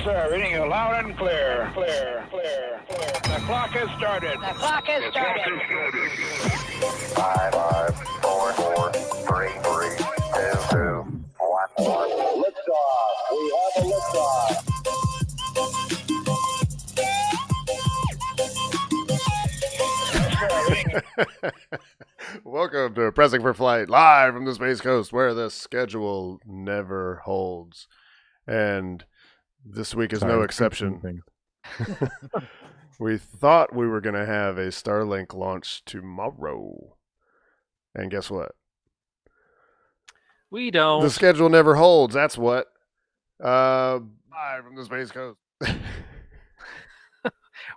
sir. Reading you loud and clear. Clear. The clock has started. Five, four, three, two, one. Liftoff. We have a liftoff. Welcome to Pressing for Flight, live from the Space Coast, where the schedule never holds. And this week is no exception. We thought we were going to have a Starlink launch tomorrow. And guess what? We don't. The schedule never holds, that's what. Live from the Space Coast.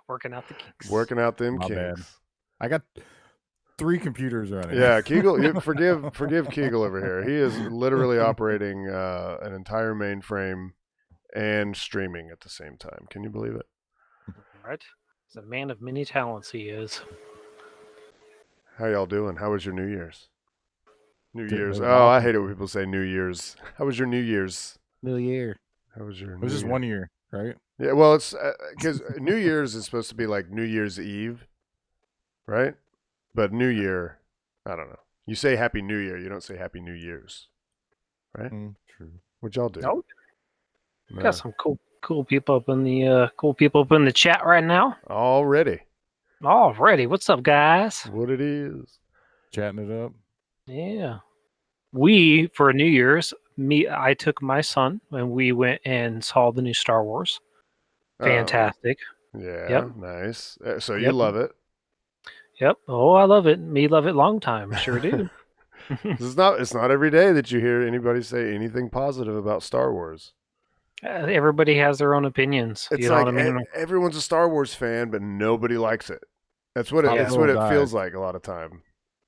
Working out the kinks. Working out them My kinks. bad. I got 3 computers running. Yeah, Kegel, forgive Kegel over here. He is literally operating an entire mainframe and streaming at the same time. Can you believe it? Right? He's a man of many talents, he is. How y'all doing? How was your New Year's? New Good, Year's. no Oh, I problem. hate it when people say New Year's. How was your New Year's? New Year. How was your It was just 1 year, right? Yeah, well, it's because New Year's is supposed to be like New Year's Eve, right? But New Year, I don't know. You say Happy New Year, you don't say Happy New Year's, right? True. What y'all do? Nope. No. Got some cool people up in the chat right now. Already. Already. What's up, guys? What it is. Chatting it up. Yeah. We, for New Year's, I took my son and we went and saw the new Star Wars. Fantastic. Yeah, Yep. nice. So you Yep. love it. Yep. Oh, I love it. Me love it long time. Sure do. It's not every day that you hear anybody say anything positive about Star Wars. Everybody has their own opinions. It's You know like what I mean? everyone's a Star Wars fan, but nobody likes it. That's what Yeah. that's what it Guys. feels like a lot of time.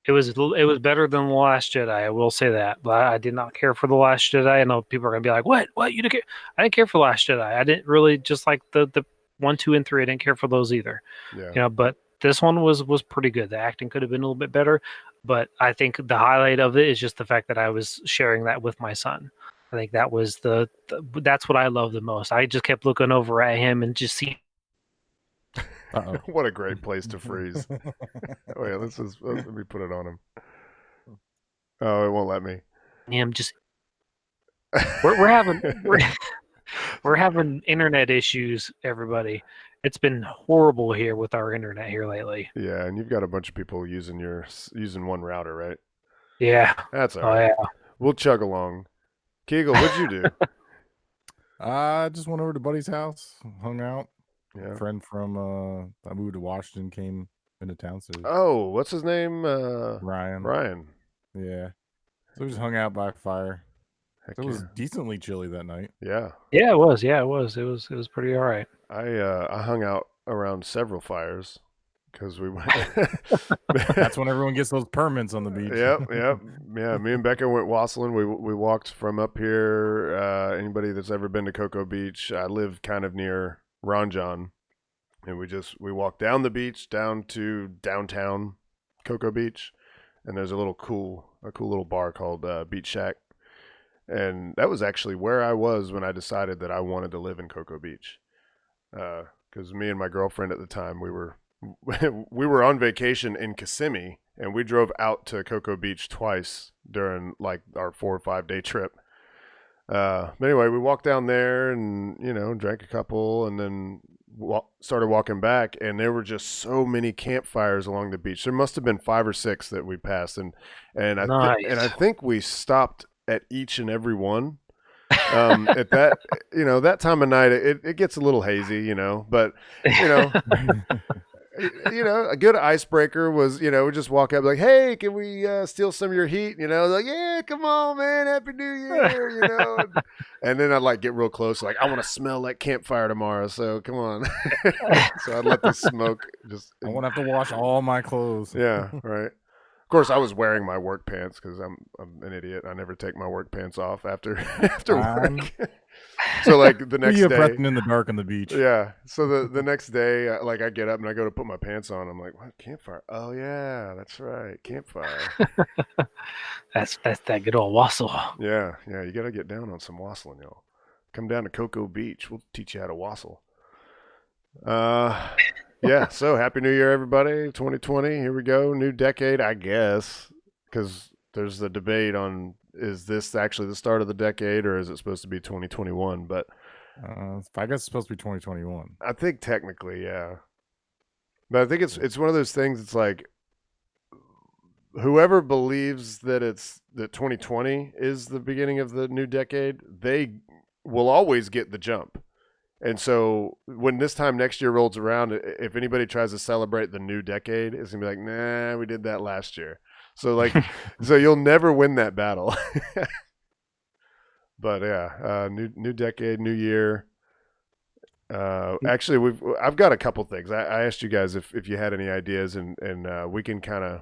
It was better than The Last Jedi, I will say that. But I did not care for The Last Jedi. I know people are going to be like, what? You didn't care? I didn't care for The Last Jedi. I didn't really, just like the 1, 2, and 3, I didn't care for those either. Yeah. You know, but this one was pretty good. The acting could have been a little bit better, but I think the highlight of it is just the fact that I was sharing that with my son. I think that was that's what I love the most. I just kept looking over at him and just seeing Uh-oh. What a great place to freeze. Wait, let me put it on him. Oh, it won't let me. him just. We're having we're having internet issues, everybody. It's been horrible here with our internet here lately. Yeah, and you've got a bunch of people using one router, right? Yeah. That's all Oh right. yeah. We'll chug along. Kegel, what'd you do? I just went over to Buddy's house, hung out. Yeah. A friend from I moved to Washington came into town, so Oh, what's his name? Ryan. Ryan. Yeah. So we just hung out by a fire. Heck It was yeah. decently chilly that night. Yeah. Yeah, it was. Yeah, it was. It was pretty all right. I hung out around several fires because we went. That's when everyone gets those permits on the beach. Yep. Yeah, me and Bekah went wassailing. We walked from up here. Anybody that's ever been to Cocoa Beach, I live kind of near Ranjan, and we walked down the beach down to downtown Cocoa Beach, and there's a cool little bar called Beach Shack, and that was actually where I was when I decided that I wanted to live in Cocoa Beach, because me and my girlfriend at the time we were on vacation in Kissimmee, and we drove out to Cocoa Beach twice during like our 4 or 5 day trip. But anyway, we walked down there and, drank a couple and then started walking back, and there were just so many campfires along the beach. There must have been 5 or 6 that we passed, and Nice. I think we stopped at each and every one. At that, that time of night, it gets a little hazy, but a good icebreaker was, we just walk up like, hey, can we steal some of your heat? Like, yeah, come on, man, Happy New Year, And then I'd like get real close, like, I want to smell that campfire tomorrow, so come on. So I'd let the smoke just. I won't have to wash all my clothes. Yeah, right. Of course, I was wearing my work pants because I'm an idiot. I never take my work pants off after work. So like the next you day, pressing in the dark on the beach. yeah. So the next day, I get up and I go to put my pants on. I'm like, what, campfire? Oh yeah, that's right, campfire. That's that good old wassail. Yeah. You got to get down on some wassailing, y'all. come down to Cocoa Beach. We'll teach you how to wassail. Yeah. So happy New Year, everybody. 2020. Here we go. New decade, I guess, because there's the debate on is this actually the start of the decade or is it supposed to be 2021? But I guess it's supposed to be 2021. I think technically, yeah. But I think it's one of those things. It's like whoever believes that 2020 is the beginning of the new decade, they will always get the jump. And so when this time next year rolls around, if anybody tries to celebrate the new decade, it's gonna be like, nah, we did that last year. So like, so you'll never win that battle. But yeah, new decade, new year. Actually, I've got a couple things. I asked you guys if you had any ideas, and we can kind of,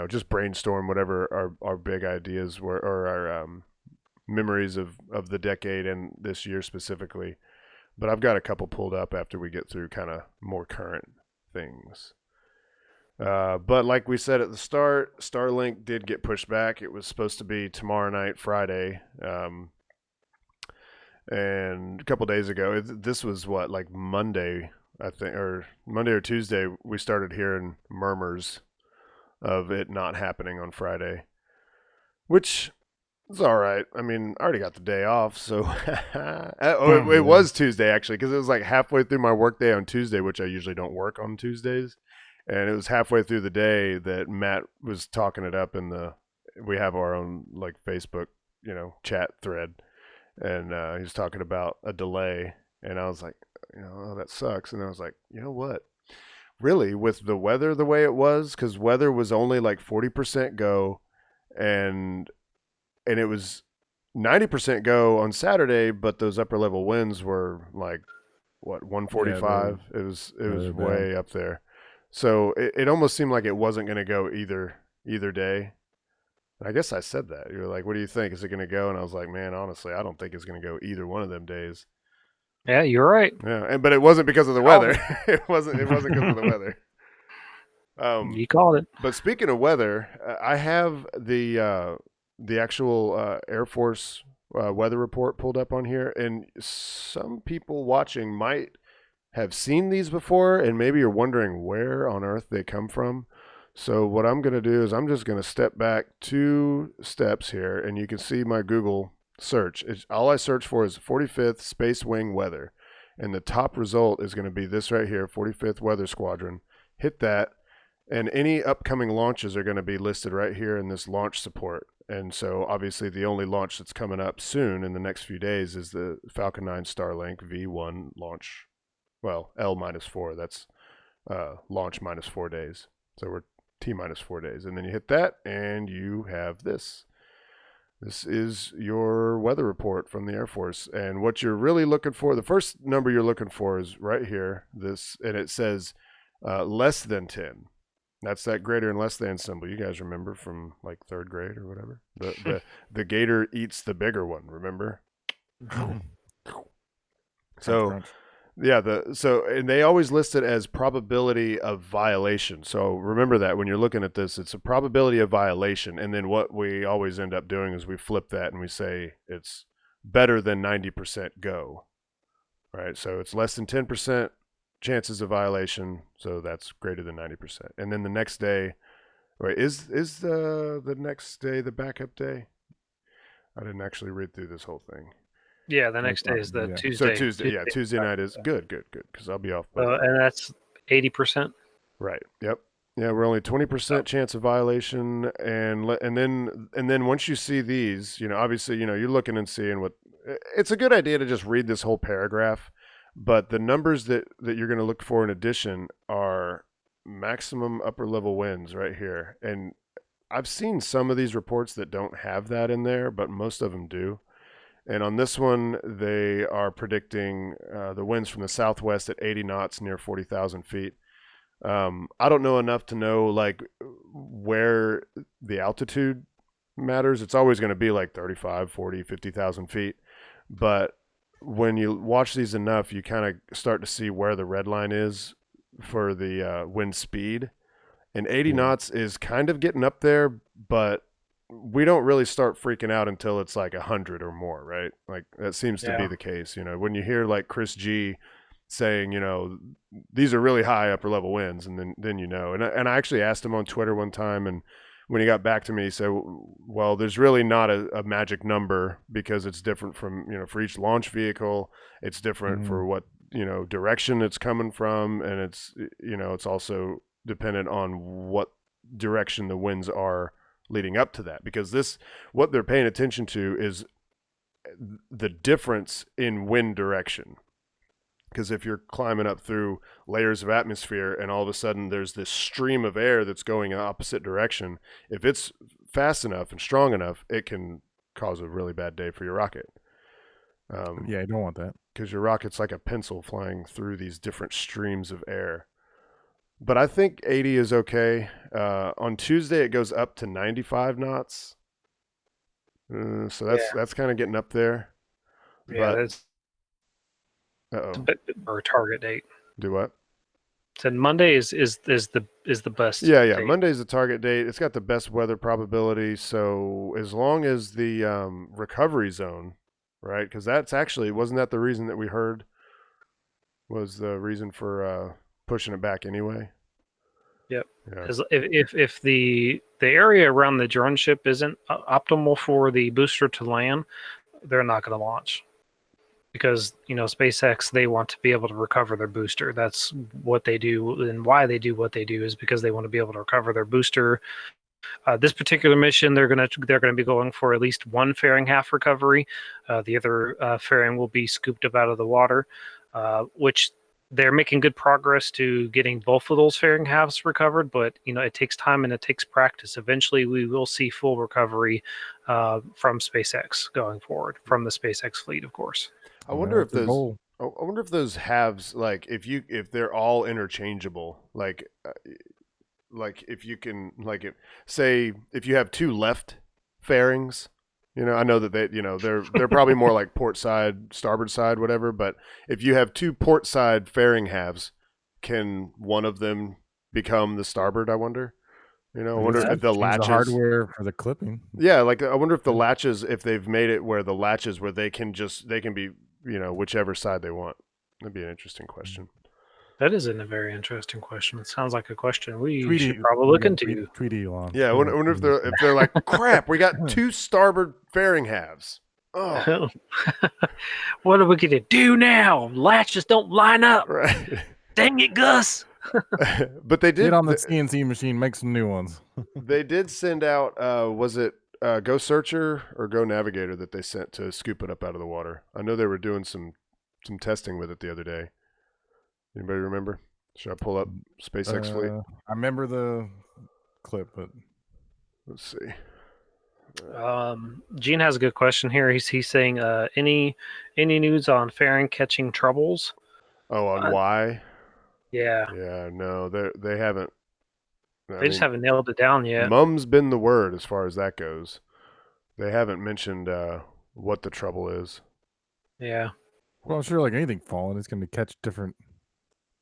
just brainstorm whatever our big ideas were or our memories of the decade and this year specifically. But I've got a couple pulled up after we get through kind of more current things. But like we said at the start, Starlink did get pushed back. It was supposed to be tomorrow night, Friday. And a couple days ago, this was like Monday, I think, or Monday or Tuesday, we started hearing murmurs of it not happening on Friday, which is all right. I mean, I already got the day off, so it was Tuesday actually, because it was like halfway through my work day on Tuesday, which I usually don't work on Tuesdays, and it was halfway through the day that Matt was talking it up we have our own like Facebook, chat thread. And he was talking about a delay, and I was like, oh, that sucks. And I was like, you know what? Really, with the weather the way it was, because weather was only like 40% go, and it was 90% go on Saturday, but those upper level winds were like, what, 145? It was way up there. So it almost seemed like it wasn't going to go either day. I guess I said that. You were like, what do you think? Is it going to go? And I was like, man, honestly, I don't think it's going to go either one of them days. Yeah, you're right. Yeah, but it wasn't because of the weather. It wasn't because of the weather. You called it. But speaking of weather, I have the actual Air Force weather report pulled up on here, and some people watching might have seen these before, and maybe you're wondering where on earth they come from. So what I'm going to do is I'm just going to step back 2 steps here, and you can see my Google search. All I search for is 45th Space Wing Weather, and the top result is going to be this right here, 45th Weather Squadron. Hit that, and any upcoming launches are going to be listed right here in this launch support. And so obviously the only launch that's coming up soon in the next few days is the Falcon 9 Starlink V1 launch. Well, L-4, that's launch minus 4 days. So we're T-minus 4 days. And then you hit that, and you have this. This is your weather report from the Air Force. And what you're really looking for, the first number you're looking for is right here. And it says less than 10. That's that greater and less than symbol. You guys remember from like 3rd grade or whatever? The gator eats the bigger one, remember? So... yeah, and they always list it as probability of violation. So remember that when you're looking at this, it's a probability of violation. And then what we always end up doing is we flip that and we say it's better than 90% go. Right? So it's less than 10% chances of violation. So that's greater than 90%. And then the next day, wait, is the next day the backup day? I didn't actually read through this whole thing. Yeah, the next day is the Tuesday. So Tuesday night is good, because I'll be off. And that's 80%. Right. Yep. Yeah, we're only 20% chance of violation, and then once you see these, obviously, you're looking and seeing what. It's a good idea to just read this whole paragraph, but the numbers that you're going to look for in addition are maximum upper level winds right here, and I've seen some of these reports that don't have that in there, but most of them do. And on this one, they are predicting the winds from the southwest at 80 knots near 40,000 feet. I don't know enough to know like where the altitude matters. It's always going to be like 35, 40, 50,000 feet. But when you watch these enough, you kind of start to see where the red line is for the wind speed. And 80 knots is kind of getting up there, but we don't really start freaking out until it's like 100 or more, right? Like that seems to be Yeah. the case. When you hear like Chris G saying, these are really high upper level winds, and then and I actually asked him on Twitter one time, and when he got back to me, he said, well, there's really not a magic number because it's different from, for each launch vehicle, it's different for what, direction it's coming from. And it's also dependent on what direction the winds are leading up to that, because what they're paying attention to is the difference in wind direction. Because if you're climbing up through layers of atmosphere and all of a sudden there's this stream of air that's going in the opposite direction, if it's fast enough and strong enough, it can cause a really bad day for your rocket. Yeah, I don't want that. Because your rocket's like a pencil flying through these different streams of air. But I think 80 is okay. On Tuesday, it goes up to 95 knots. So that's kind of getting up there. Yeah, But, that's uh-oh. our target date. Do what? Said Monday is the best. Yeah. date. Monday's the target date. It's got the best weather probability. So as long as the recovery zone, right? Because that's actually, wasn't that the reason that we heard was the reason for pushing it back anyway? Yep. Yeah. If the area around the drone ship isn't optimal for the booster to land, they're not going to launch. Because SpaceX, they want to be able to recover their booster. That's what they do, and why they do what they do is because they want to be able to recover their booster. This particular mission, they're gonna be going for at least one fairing half recovery. The other fairing will be scooped up out of the water, which they're making good progress to getting both of those fairing halves recovered. But it takes time and it takes practice. Eventually, we will see full recovery from SpaceX going forward, from the SpaceX fleet, of course. I wonder if That's the those. goal. I wonder if those halves, like if they're all interchangeable, like if you can, like if you have two left fairings, I know that they're probably more like port side, starboard side, whatever. But if you have two port side fairing halves, can one of them become the starboard? I wonder. I wonder if the Change latches. the hardware for the clipping. Yeah, like I wonder if the latches, if they've made it where the latches where they can be, whichever side they want. That'd be an interesting question. That is a very interesting question. It sounds like a question we Tweet should it- probably look into. Tweet Elon. Yeah, I wonder if they're like, crap, we got two starboard fairing halves. Oh, What are we gonna do now? Latches don't line up. right. Dang it, Gus. But they did Get on the CNC machine, make some new ones. They did send out. Was it Go Searcher or Go Navigator that they sent to scoop it up out of the water? I know they were doing some testing with it the other day. Anybody remember? Should I pull up SpaceX fleet? I remember the clip, but Let's see. Gene has a good question here. He's saying any news on fairing catching troubles? Oh, on why? Yeah, Yeah, no, they haven't. they just haven't nailed it down yet. Mum's been the word as far as that goes. They haven't mentioned what the trouble is. Yeah, well, I'm sure like anything falling, it's going to catch different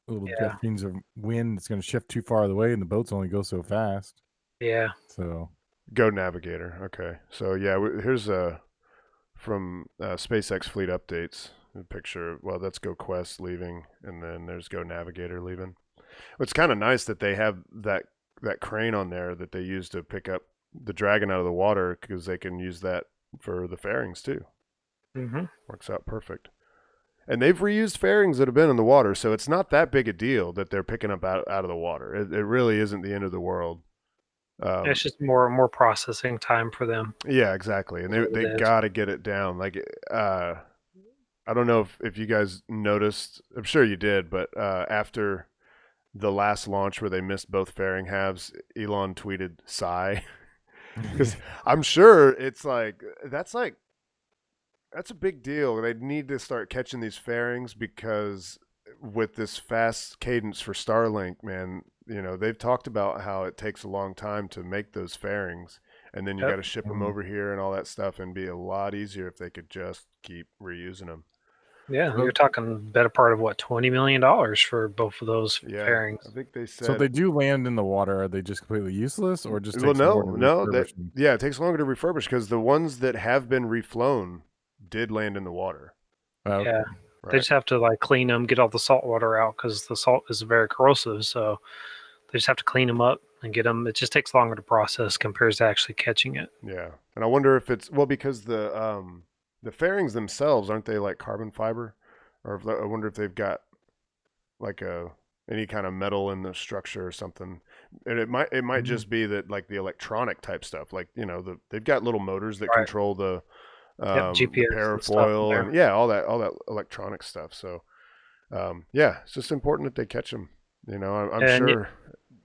little Yeah. jet streams of wind. It's going to shift too far of the way, and the boats only go so fast. yeah. So Go Navigator. Okay, so yeah, here's from SpaceX fleet updates. A picture. Well, that's Go Quest leaving, and then there's Go Navigator leaving. It's kind of nice that they have that crane on there that they use to pick up the Dragon out of the water, because they can use that for the fairings too. Mm-hmm. Works out perfect. And they've reused fairings that have been in the water, so it's not that big a deal that they're picking up out of the water. It really isn't the end of the world. It's just more processing time for them. Yeah, exactly. And they got to get it down. Like, I don't know if you guys noticed. I'm sure you did, but after the last launch where they missed both fairing halves, Elon tweeted "sigh," because I'm sure it's like that's a big deal. They need to start catching these fairings, because with this fast cadence for Starlink, man, they've talked about how it takes a long time to make those fairings, and then you got to ship them over here and all that stuff, and be a lot easier if they could just keep reusing them. Yeah, So- you're talking better part of what, $20 million for both of those Yeah, fairings. I think they said. So if they do land in the water, are they just completely useless, or just well, takes more to no, refurbish them? yeah, it takes longer to refurbish because the ones that have been reflown did land in the water. Oh, Yeah, Right. they just have to like clean them, get all the salt water out because the salt is very corrosive. So they just have to clean them up and get them. It just takes longer to process compared to actually catching it. Yeah, and I wonder if it's because the fairings themselves aren't they like carbon fiber, or if, I wonder if they've got like any kind of metal in the structure or something. And it might just be that like the electronic type stuff, like they've got little motors that Right. control the Yep, the GPS and stuff in parafoil there. and yeah, all that electronic stuff. So yeah, it's just important that they catch them. I'm And sure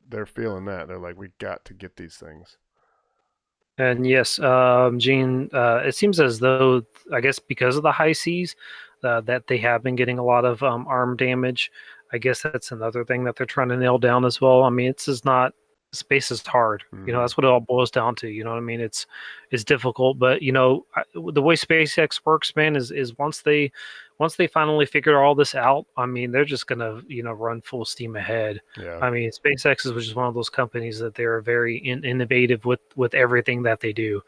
they're feeling that. They're like, we got to get these things. And yes, Gene, it seems as though, I guess because of the high seas, that they have been getting a lot of arm damage. I guess that's another thing that they're trying to nail down as well. I mean, it's just not, space is hard. That's what it all boils down to. You know what I mean? It's difficult, but the way SpaceX works, man, is once they finally figure all this out, I mean, they're just gonna run full steam ahead. Yeah. I mean, SpaceX is just one of those companies that they're very innovative with everything that they do.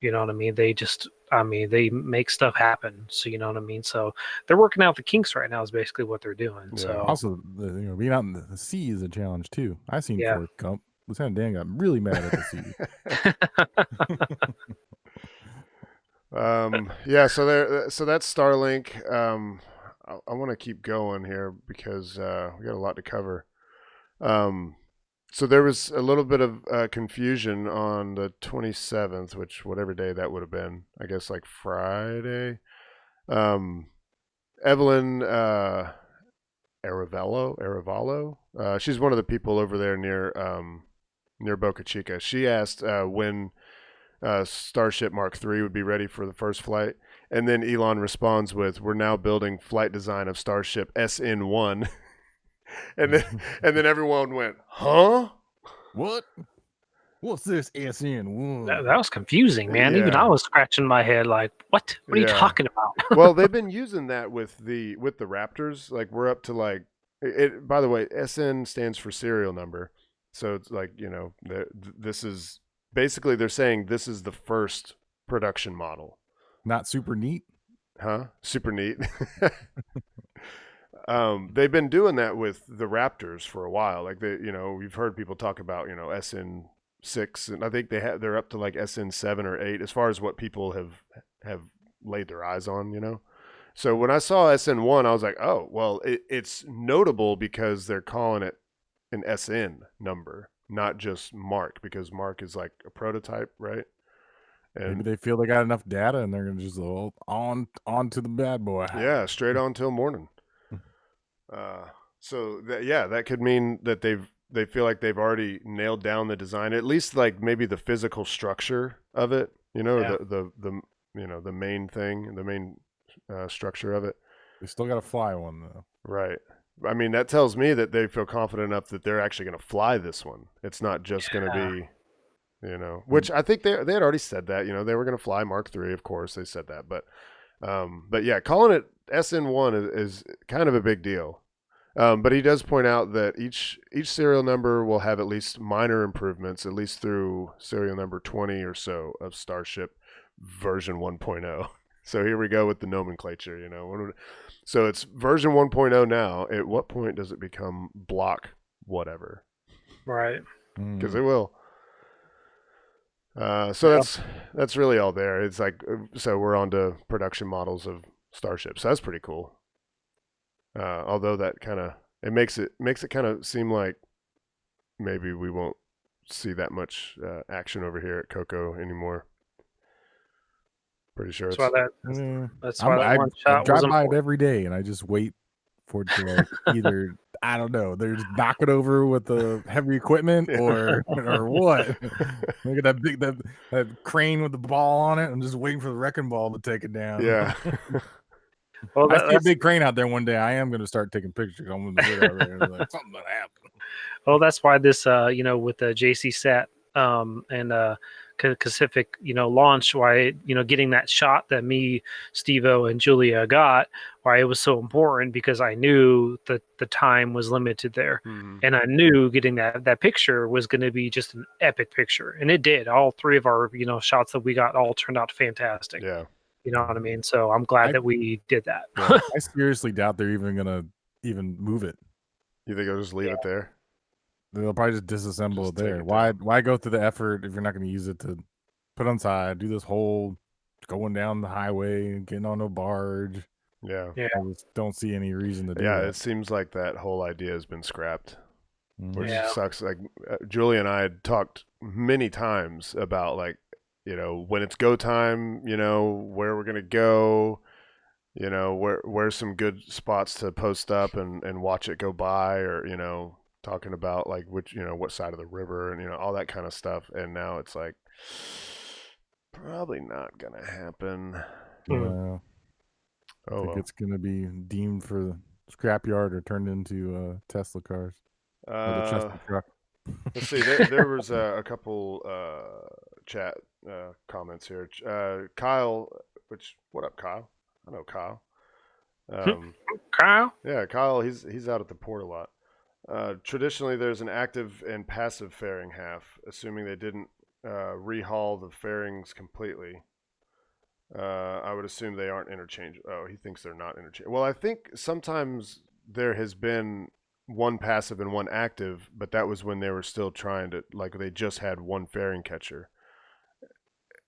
You know what I mean? They make stuff happen. So you know what I mean? So they're working out the kinks right now is basically what they're doing. Yeah. So Also, being out in the sea is a challenge too. I seen Yeah. Forrest Gump. Lieutenant Dan got really mad at the sea. Yeah, so that's Starlink. I want to keep going here because we got a lot to cover. So there was a little bit of confusion on the 27th, which whatever day that would have been, I guess like Friday. Evelyn Aravallo, she's one of the people over there near Boca Chica. She asked when Starship Mark III would be ready for the first flight. And then Elon responds with, "We're now building flight design of Starship SN1." and then everyone went, "Huh? What? What's this SN1? that was confusing, man. Even Yeah. I was scratching my head like, what? What are you Yeah. talking about? Well, they've been using that with the Raptors. Like we're up to like it. By the way, SN stands for serial number. So it's like this is basically they're saying this is the first production model. Not super neat. Huh? Super neat. They've been doing that with the Raptors for a while. Like we've heard people talk about SN6, and I think they're up to like SN7 or 8 as far as what people have laid their eyes on. So when I saw SN1, I was like, oh well, it's notable because they're calling it an SN number, not just Mark, because Mark is like a prototype, right? And Maybe they feel they got enough data and they're gonna just go on to the bad boy. yeah, straight on till morning. So that could mean that they feel like they've already nailed down the design, at least like maybe the physical structure of it. Yeah. The main thing, the main structure of it. They still got to fly one though. Right. I mean, that tells me that they feel confident enough that they're actually going to fly this one. It's not just going to be, which I think they had already said that. They were going to fly Mark III, of course, they said that. But yeah, calling it SN1 is kind of a big deal. But he does point out that each serial number will have at least minor improvements, at least through serial number 20 or so of Starship version 1.0. So here we go with the nomenclature, So it's version 1.0 now. At what point does it become block whatever? Right. Because it will. So that's really all there. It's like, so we're on to production models of Starship. So that's pretty cool. Although that kind of makes it kind of seem like maybe we won't see that much action over here at Coco anymore. Pretty sure That's why that I one shot drive was by it important. every day and I just wait for it to like either I don't know, they're just knock it over with the heavy equipment or what. Look at that crane with the ball on it. I'm just waiting for the wrecking ball to take it down. Yeah. Well, I see a big crane out there one day. I am going to start taking pictures. I'm going to get out there. Like, something that happened. Well, that's why this, with the JC Sat, and Pacific, launch, why, getting that shot that me, Steve-O, and Julia got, why it was so important, because I knew that the time was limited there. Mhm. And I knew getting that picture was going to be just an epic picture. And it did. All three of our, shots that we got all turned out fantastic. Yeah. You know what I mean? So I'm glad that we did that. Yeah. I seriously doubt they're even gonna even move it. You think I'll just leave it there? They'll probably just disassemble Just it there. take it Why down. why go through the effort if you're not gonna use it to put on side, do this whole going down the highway, getting on a barge? Yeah. Yeah. I just don't see any reason to do Yeah, that. it seems like that whole idea has been scrapped, which Yeah. sucks. Like Julie and I had talked many times about, like, when it's go time, where we're gonna go, where's some good spots to post up and watch it go by, or talking about like which what side of the river and all that kind of stuff. And now it's like probably not gonna happen. Yeah. I Oh think well. it's gonna be deemed for the scrapyard or turned into Tesla cars. Or the Tesla truck. Let's see. There was a couple chat comments here. Kyle, what up, Kyle? I know Kyle. Kyle? Yeah, Kyle. He's out at the port a lot. Traditionally, there's an active and passive fairing half, assuming they didn't rehaul the fairings completely. I would assume they aren't interchangeable. Oh, he thinks they're not interchangeable. Well, I think sometimes there has been one passive and one active, but that was when they were still trying to, like, they just had one fairing catcher.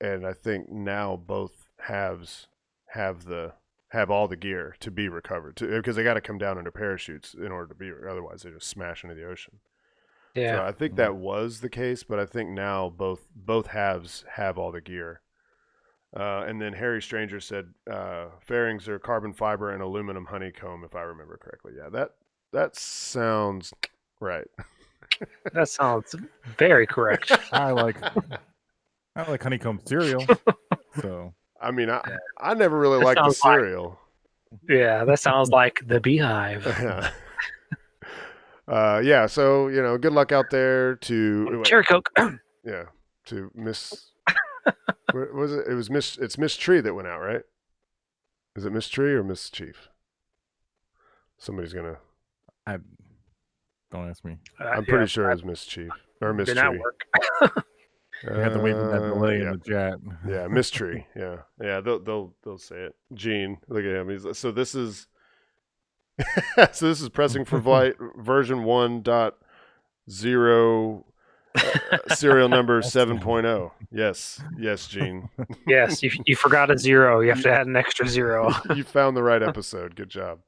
And I think now both halves have all the gear to be recovered, because they got to come down under parachutes in order to be, otherwise they just smash into the ocean. Yeah. So I think that was the case, but I think now both halves have all the gear. And then Harry Stranger said fairings are carbon fiber and aluminum honeycomb, if I remember correctly. Yeah, that sounds right. That sounds very correct. I like honeycomb cereal. So I mean, I never really That liked the sounds like- cereal. Yeah, that sounds like the Beehive. Yeah. So good luck out there to Cherry Coke. yeah, to Miss. What was it? It was Miss. It's Miss Tree that went out, right? Is it Miss Tree or Miss Chief? Somebody's gonna. Don't ask me. I'm pretty sure it was Miss Chief or Miss been Tree. at work. You have to wait for that delay yeah. in the chat. Yeah, Miss Tree. Yeah. They'll say it. Gene, look at him. So this is pressing for flight version 1.0 serial number 7.0. Yes, Gene. Yes, you forgot a zero. You have to add an extra zero. You found the right episode. Good job.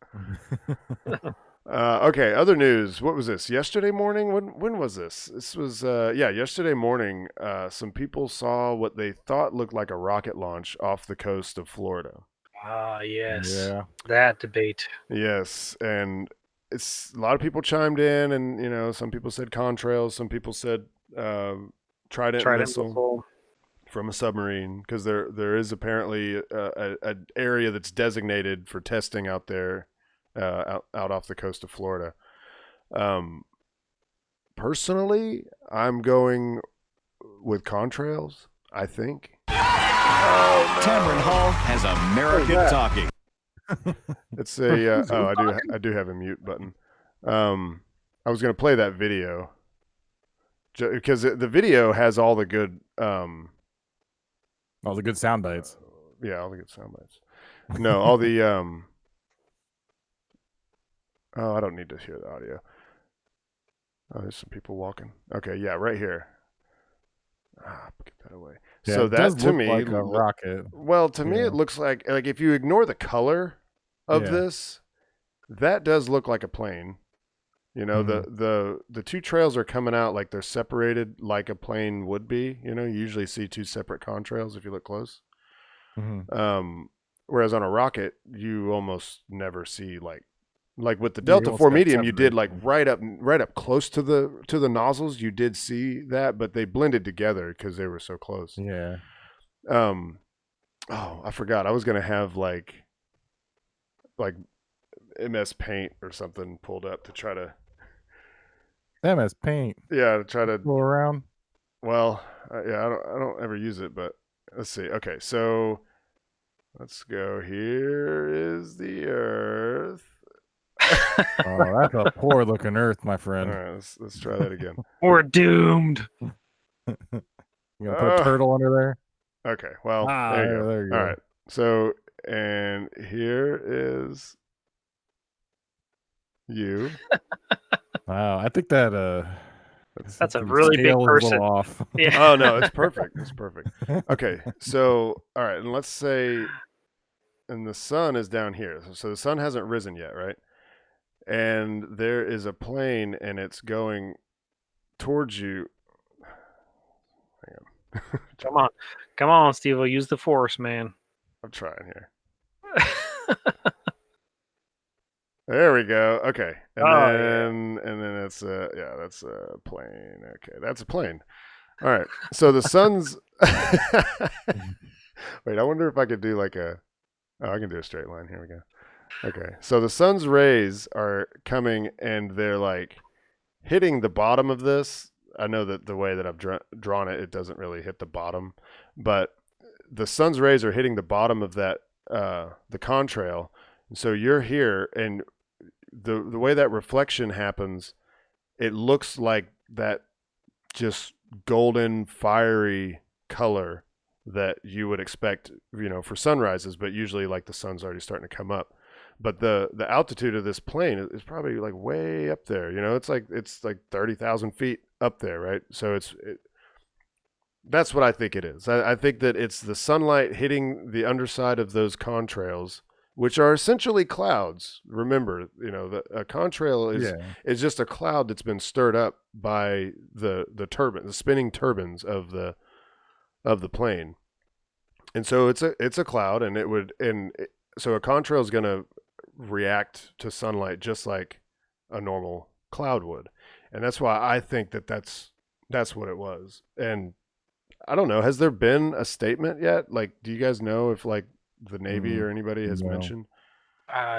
Okay, other news. What was this? Yesterday morning? When was this? This was yesterday morning. Some people saw what they thought looked like a rocket launch off the coast of Florida. Ah, yes. Yeah. That debate. Yes, and it's a lot of people chimed in, and some people said contrails, some people said trident missile from a submarine, because there is apparently an area that's designated for testing out there. Out off the coast of Florida. Personally, I'm going with contrails, I think. Tamron Hall has American talking. It's a I do have a mute button. I was going to play that video because the video has all the good all the good sound bites. Yeah, all the good sound bites. No, all the Oh, I don't need to hear the audio. Oh, there's some people walking. Okay, yeah, right here. Get that away. Yeah, so it that does to look me, like a rocket. well, to me, Yeah. it looks like if you ignore the color of Yeah. this, that does look like a plane. The two trails are coming out like they're separated, like a plane would be. You usually see two separate contrails if you look close. Mm-hmm. Whereas on a rocket, you almost never see like with the Yeah, Delta you almost 4 got medium, you did separation. like right up close to the nozzles. You did see that, but they blended together because they were so close. Yeah. Oh, I forgot. I was gonna have like MS Paint or something pulled up to try to MS Paint. to try to Go around. well, yeah, I don't ever use it, but let's see. Okay, so let's go. Here is the Earth. Oh, that's a poor looking Earth, my All friend. right, let's try that again. We're doomed. You gonna put a turtle under there? Okay, well, Ah, there you go. there you All go. right, so and here is you. Wow, I think that That's a the really big scale is a person. little off. Yeah. Oh no, it's perfect. It's perfect. Okay, so all right, and let's say, and the sun is down here. So the sun hasn't risen yet, right? And there is a plane, and it's going towards you. Hang on, Come on, Steve. Use the force, man. I'm trying here. There we go. Okay, and then it's that's a plane. Okay, that's a plane. All right. So the sun's. Wait, I wonder if I could do like a. Oh, I can do a straight line. Here we go. Okay. So the sun's rays are coming and they're like hitting the bottom of this. I know that the way that I've drawn it, it doesn't really hit the bottom, but the sun's rays are hitting the bottom of that, the contrail. And so you're here, and the way that reflection happens, it looks like that just golden, fiery color that you would expect, for sunrises, but usually like the sun's already starting to come up. But the altitude of this plane is probably like way up there. It's like 30,000 feet up there, right? So that's what I think it is. I think that it's the sunlight hitting the underside of those contrails, which are essentially clouds. Remember, a contrail is just a cloud that's been stirred up by the spinning turbines of the plane. And so it's a cloud, so a contrail is going to react to sunlight just like a normal cloud would. And that's why I think that that's what it was. And I don't know, has there been a statement yet? Like, do you guys know if like the Navy or anybody has mentioned?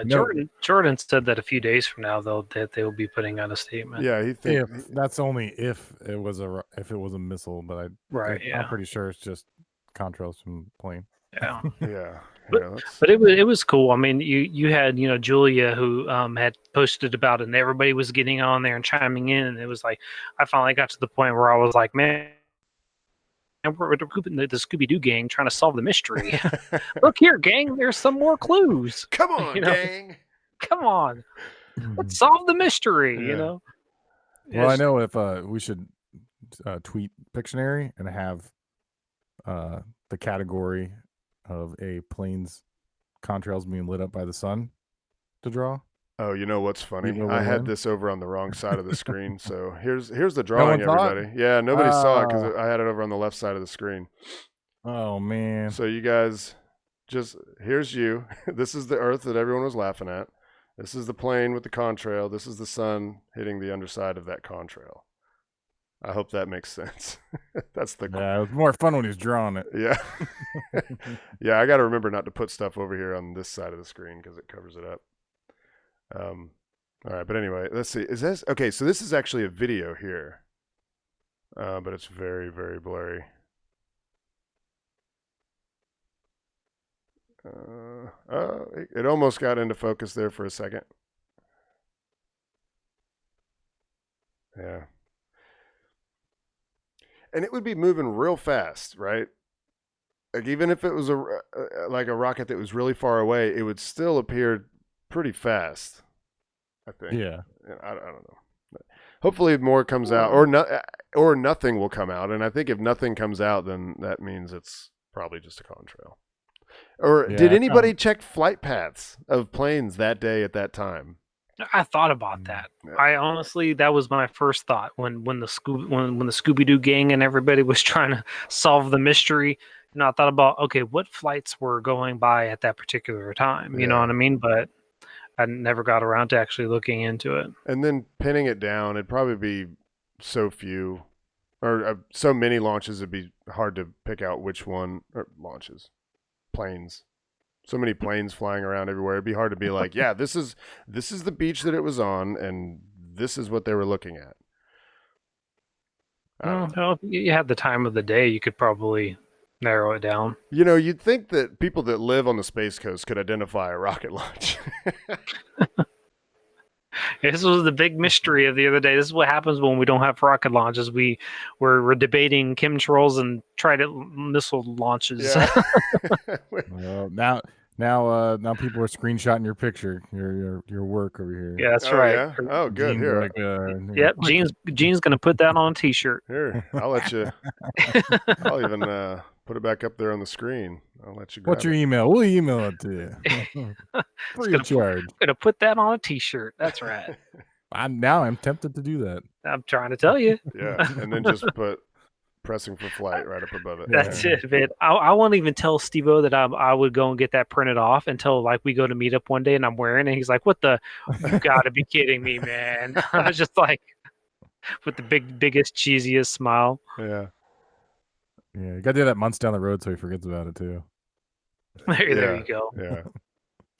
No. Jordan said that a few days from now they will be putting out a statement. Yeah, That's only if it was a missile, but I'm pretty sure it's just contrails from plane. Yeah. Yeah. But it was cool. I mean, you had Julia who had posted about it, and everybody was getting on there and chiming in, and it was like I finally got to the point where I was like, man, we're the Scooby-Doo gang trying to solve the mystery. Look here, gang, there's some more clues. Come on, gang. Come on. Let's solve the mystery, Well, I know if we should tweet Pictionary and have the category of a plane's contrails being lit up by the sun to draw. Oh, you know what's funny? I had this over on the wrong side of the screen. So here's the No drawing, one saw everybody. Yeah, nobody saw it because I had it over on the left side of the screen. Oh man! So you guys, here's you. This is the Earth that everyone was laughing at. This is the plane with the contrail. This is the sun hitting the underside of that contrail. I hope that makes sense. Yeah, it was more fun when he was drawing it. Yeah. Yeah, I got to remember not to put stuff over here on this side of the screen because it covers it up. All right, but anyway, let's see. Is this okay? So this is actually a video here, but it's very, very blurry. It almost got into focus there for a second. Yeah. And it would be moving real fast, right? Like even if it was like a rocket that was really far away, it would still appear pretty fast, I think. Yeah. I don't know. Hopefully more comes out, or nothing will come out. And I think if nothing comes out, then that means it's probably just a contrail. Or did anybody check flight paths of planes that day at that time? I thought about that. Yeah. I honestly, that was my first thought when the Scooby-Doo gang and everybody was trying to solve the mystery. I thought about, okay, what flights were going by at that particular time? You know what I mean? But I never got around to actually looking into it. And then pinning it down, it'd probably be so few, or so many launches, it'd be hard to pick out which one, or launches, planes. So many planes flying around everywhere. It'd be hard to be like, yeah, this is the beach that it was on, and this is what they were looking at. Well, if you had the time of the day, you could probably narrow it down. You know, you'd think that people that live on the Space Coast could identify a rocket launch. This was the big mystery of the other day. This is what happens when we don't have rocket launches. We're debating chemtrails and trident missile launches. Yeah. Well, now people are screenshotting your picture, your work over here. Yeah, that's Oh, right. yeah? Oh, good. Gene's Here, like, Yep, Gene's gonna put that on a T-shirt. here. I'll let you. I'll even put it back up there on the screen. I'll let you grab what's your it. email? We'll email it to you. Free of charge. Gonna put that on a T-shirt. That's right. I'm tempted to do that. I'm trying to tell you. Yeah, and then just put pressing for flight right up above it. That's it, man. I won't even tell Steve-O that I would go and get that printed off until like we go to meet up one day and I'm wearing it. And he's like, "What the? You got to be kidding me, man!" I was just like, with the biggest, cheesiest smile. Yeah. Yeah, you got to do that months down the road so he forgets about it too. There you go. Yeah.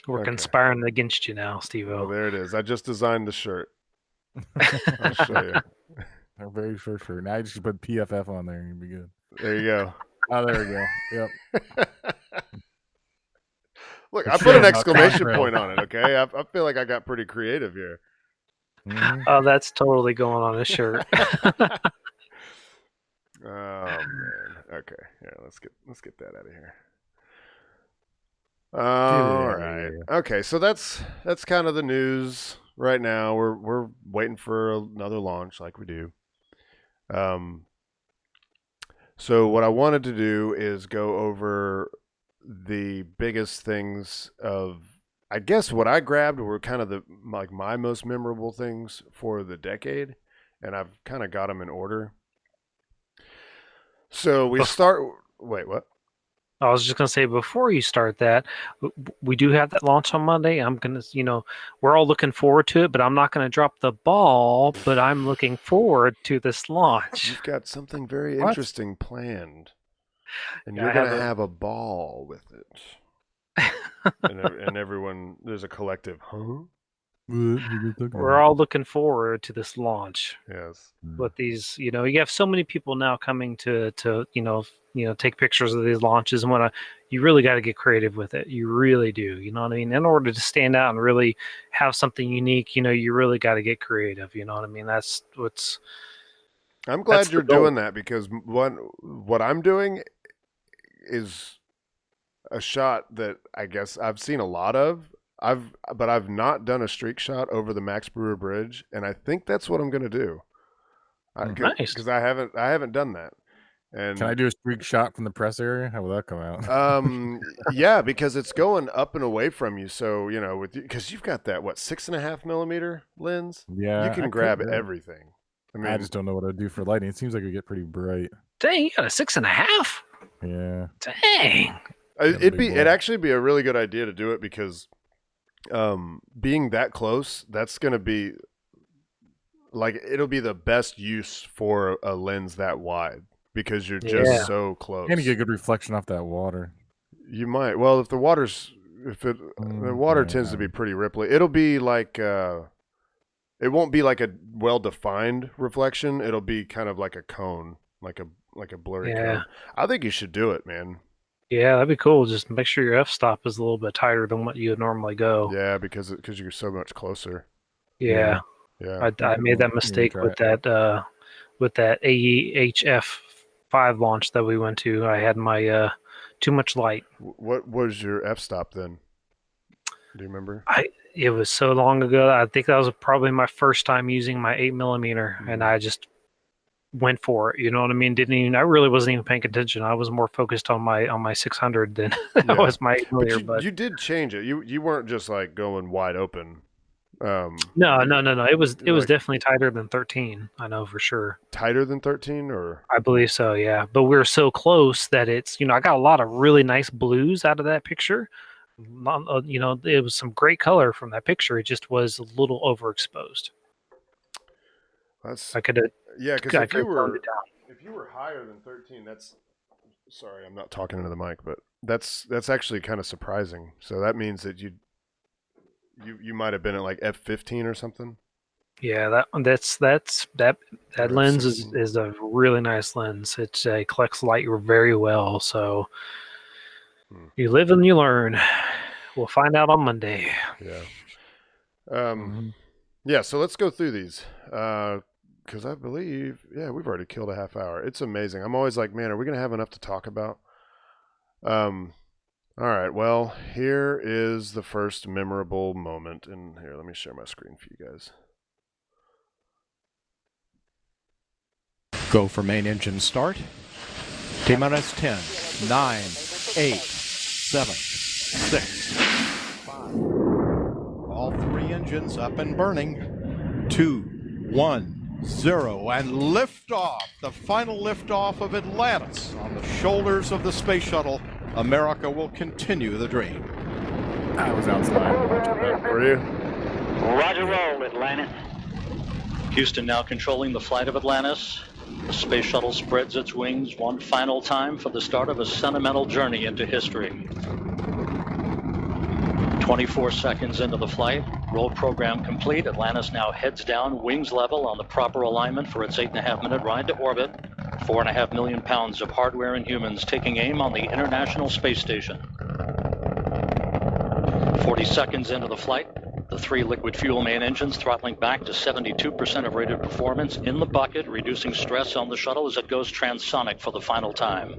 We're Okay. conspiring against you now, Oh, Steve-O. there it is. I just designed the shirt. I'll show you. Our very first shirt. Now you just put PFF on there and you'll be good. There you go. Oh, there we go. Yep. Look, I It's put an showing how exclamation contrast. point on it, okay? I feel like I got pretty creative here. Mhm. Oh, that's totally going on a shirt. Oh man. Okay. Yeah, let's get that out of here. All outta right. here. Okay, so that's kind of the news right now. We're waiting for another launch like we do. So what I wanted to do is go over the biggest things of, I guess what I grabbed were kind of my most memorable things for the decade, and I've kind of got them in order. So we start. Wait, what? I was just gonna say before you start that, we do have that launch on Monday. I'm gonna, we're all looking forward to it, but I'm not gonna drop the ball. But I'm looking forward to this launch. You've got something very What? interesting planned, and Yeah, you're I gonna have have a ball with it. and everyone, there's a collective, huh? We're all looking forward to this launch. Yes. With these, you have so many people now coming to take pictures of these launches and you really got to get creative with it. You really do. You know what I mean? In order to stand out and really have something unique, you really got to get creative. You know what I mean? That's what's. I'm glad That's the you're goal. doing that, because what I'm doing is a shot that I guess I've seen a lot of. But I've not done a streak shot over the Max Brewer Bridge, and I think that's what I'm going to do. Nice. Because I haven't done that. And Can I do a streak shot from the press area? How will that come out? yeah, because it's going up and away from you. So because you've got that 6.5 millimeter lens, Yeah, you I can could, grab yeah. everything. I mean, I just don't know what I'd do for lighting. It seems like it would get pretty bright. Dang, you got a 6.5. Yeah. Dang. it'd actually be a really good idea to do it, because being that close, that's going to be like, it'll be the best use for a lens that wide, because you're Yeah. just so close. And you get a good reflection off that water. You might. Well, if the water tends to be pretty ripply, it'll be like it won't be like a well-defined reflection. It'll be kind of like a cone, like a blurry cone. I think you should do it, man. Yeah, that'd be cool. Just make sure your f-stop is a little bit tighter than what you would normally go. Yeah, because you're so much closer. Yeah. Yeah. I made that mistake with that AEHF 5 launch that we went to. I had my too much light. What was your f-stop then? Do you remember? It was so long ago. I think that was probably my first time using my 8mm, and I just went for it. You know what I mean? I really wasn't even paying attention. I was more focused on my 600 than I was my 8mm. But you did change it. You weren't just like going wide open. No. It was definitely tighter than 13. I know for sure. Tighter than 13, or I believe so, yeah. But we're so close that it's, I got a lot of really nice blues out of that picture. It was some great color from that picture. It just was a little overexposed. I could have. Yeah, because if you were higher than 13, sorry, I'm not talking into the mic, but that's actually kind of surprising. So that means that you might have been at like f15 or something. Yeah, that lens is a really nice lens. It collects light very well. So you live and you learn. We'll find out on Monday. Yeah. Mhm. Yeah, so let's go through these. Because I believe, we've already killed a half hour. It's amazing. I'm always like, man, are we going to have enough to talk about? All right, well, here is the first memorable moment. And here, let me share my screen for you guys. Go for main engine start. T-minus 10, 9, 8, 7, 6, 5. All three engines up and burning. 2, 1, 0, and liftoff. The final liftoff of Atlantis on the shoulders of the space shuttle. America will continue the dream. I was outside watching that. Were you? Roger, roll, Atlantis. Houston now controlling the flight of Atlantis. The space shuttle spreads its wings one final time for the start of a sentimental journey into history. 24 seconds into the flight, roll program complete. Atlantis now heads down, wings level on the proper alignment for its 8.5-minute ride to orbit. 4.5 million pounds of hardware and humans taking aim on the International Space Station. 40 seconds into the flight, the 3 liquid fuel main engines throttling back to 72% of rated performance in the bucket, reducing stress on the shuttle as it goes transonic for the final time.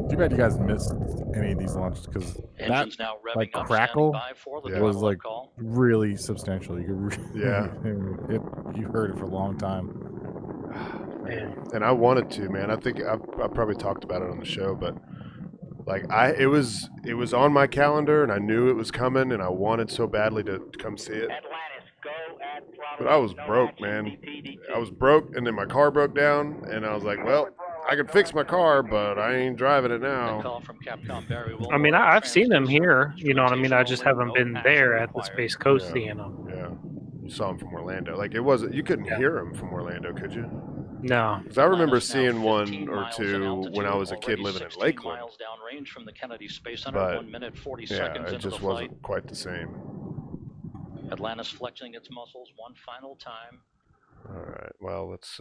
Too bad you guys missed any of these launches because that Engines now revving like up, crackle standing by for the Yeah. was throttle like call. really substantial. You could Yeah. you heard it for a long time. And I wanted to, man. I think I probably talked about it on the show, but like it was on my calendar, and I knew it was coming, and I wanted so badly to come see it. But I was broke, man. I was broke, and then my car broke down, and I was like, well, I could fix my car, but I ain't driving it now. Call from Capcom Barry I mean, I've seen them here. You know what I mean? I just haven't No been action there at the required. Space Coast Yeah. seeing them. Yeah, you saw him from Orlando. Like it wasn't. You couldn't hear him from Orlando, could you? No. Because I remember Atlantis now seeing 15 one or miles in two altitude, when I was a kid already living in 16 Lakeland. miles downrange from the Kennedy Space Center, But 1 minute 40 yeah, seconds it into just the flight. wasn't quite the same. Atlantis flexing its muscles one final time. All right. Well, let's.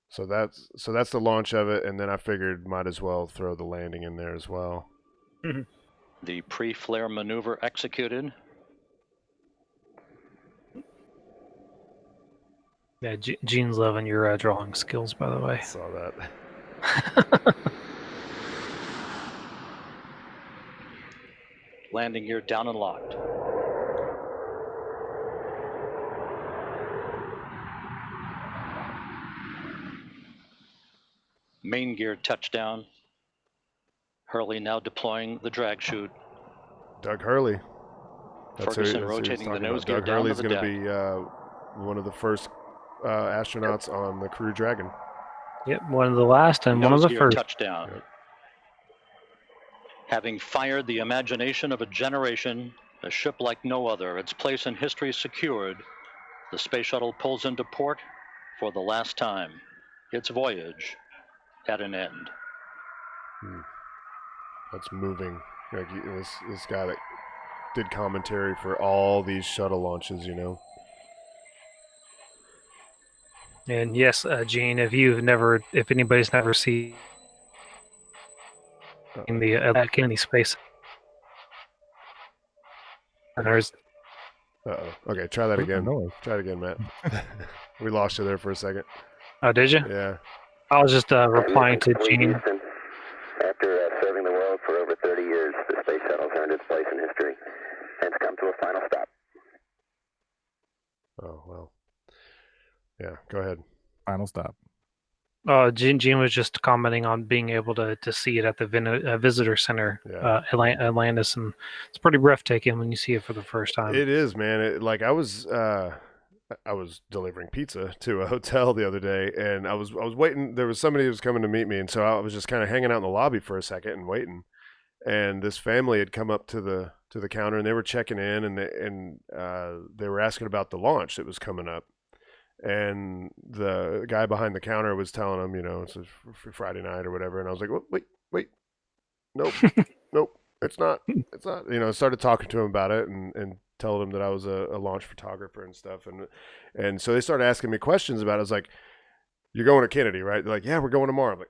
So that's the launch of it, and then I figured might as well throw the landing in there as well. The pre-flare maneuver executed. Yeah, Gene's loving your drawing skills, by the way. I saw that. Landing gear down and locked. Main gear touchdown. Hurley now deploying the drag chute. Doug Hurley. Ferguson rotating the nose gear Doug down Hurley's to the going to deck. be one of the first astronauts on the Crew Dragon. Yep, one of the last and one of Nose the gear first. touchdown. Yep. Having fired the imagination of a generation, a ship like no other, its place in history secured, the space shuttle pulls into port for the last time. Its voyage at an end. That's moving. Like this guy that did commentary for all these shuttle launches, you know. And yes, Gene, if anybody's never seen the Kennedy Space Centers. Uh-oh. Okay, try that What's the again. noise? Try it again, Matt. We lost you there for a second. Oh, did you? Yeah. I was just replying to Gene. After serving the world for over 30 years, the space shuttle's earned its place in history and it's come to a final stop. Oh, well. Yeah, go ahead. Final stop. Gene was just commenting on being able to see it at the visitor center, Yeah. Atlantis, and it's pretty breathtaking when you see it for the first time. It is, man. I was delivering pizza to a hotel the other day, and I was waiting. There was somebody who was coming to meet me, and so I was just kind of hanging out in the lobby for a second and waiting. And this family had come up to the counter, and they were checking in, and they were asking about the launch that was coming up. And the guy behind the counter was telling them, you know, it's a Friday night or whatever. And I was like, wait, nope, nope, it's not. You know, I started talking to him about it and telling them that I was a launch photographer and stuff, and so they started asking me questions about it. I was like, "You're going to Kennedy, right?" They're like, "Yeah, we're going tomorrow." I'm like,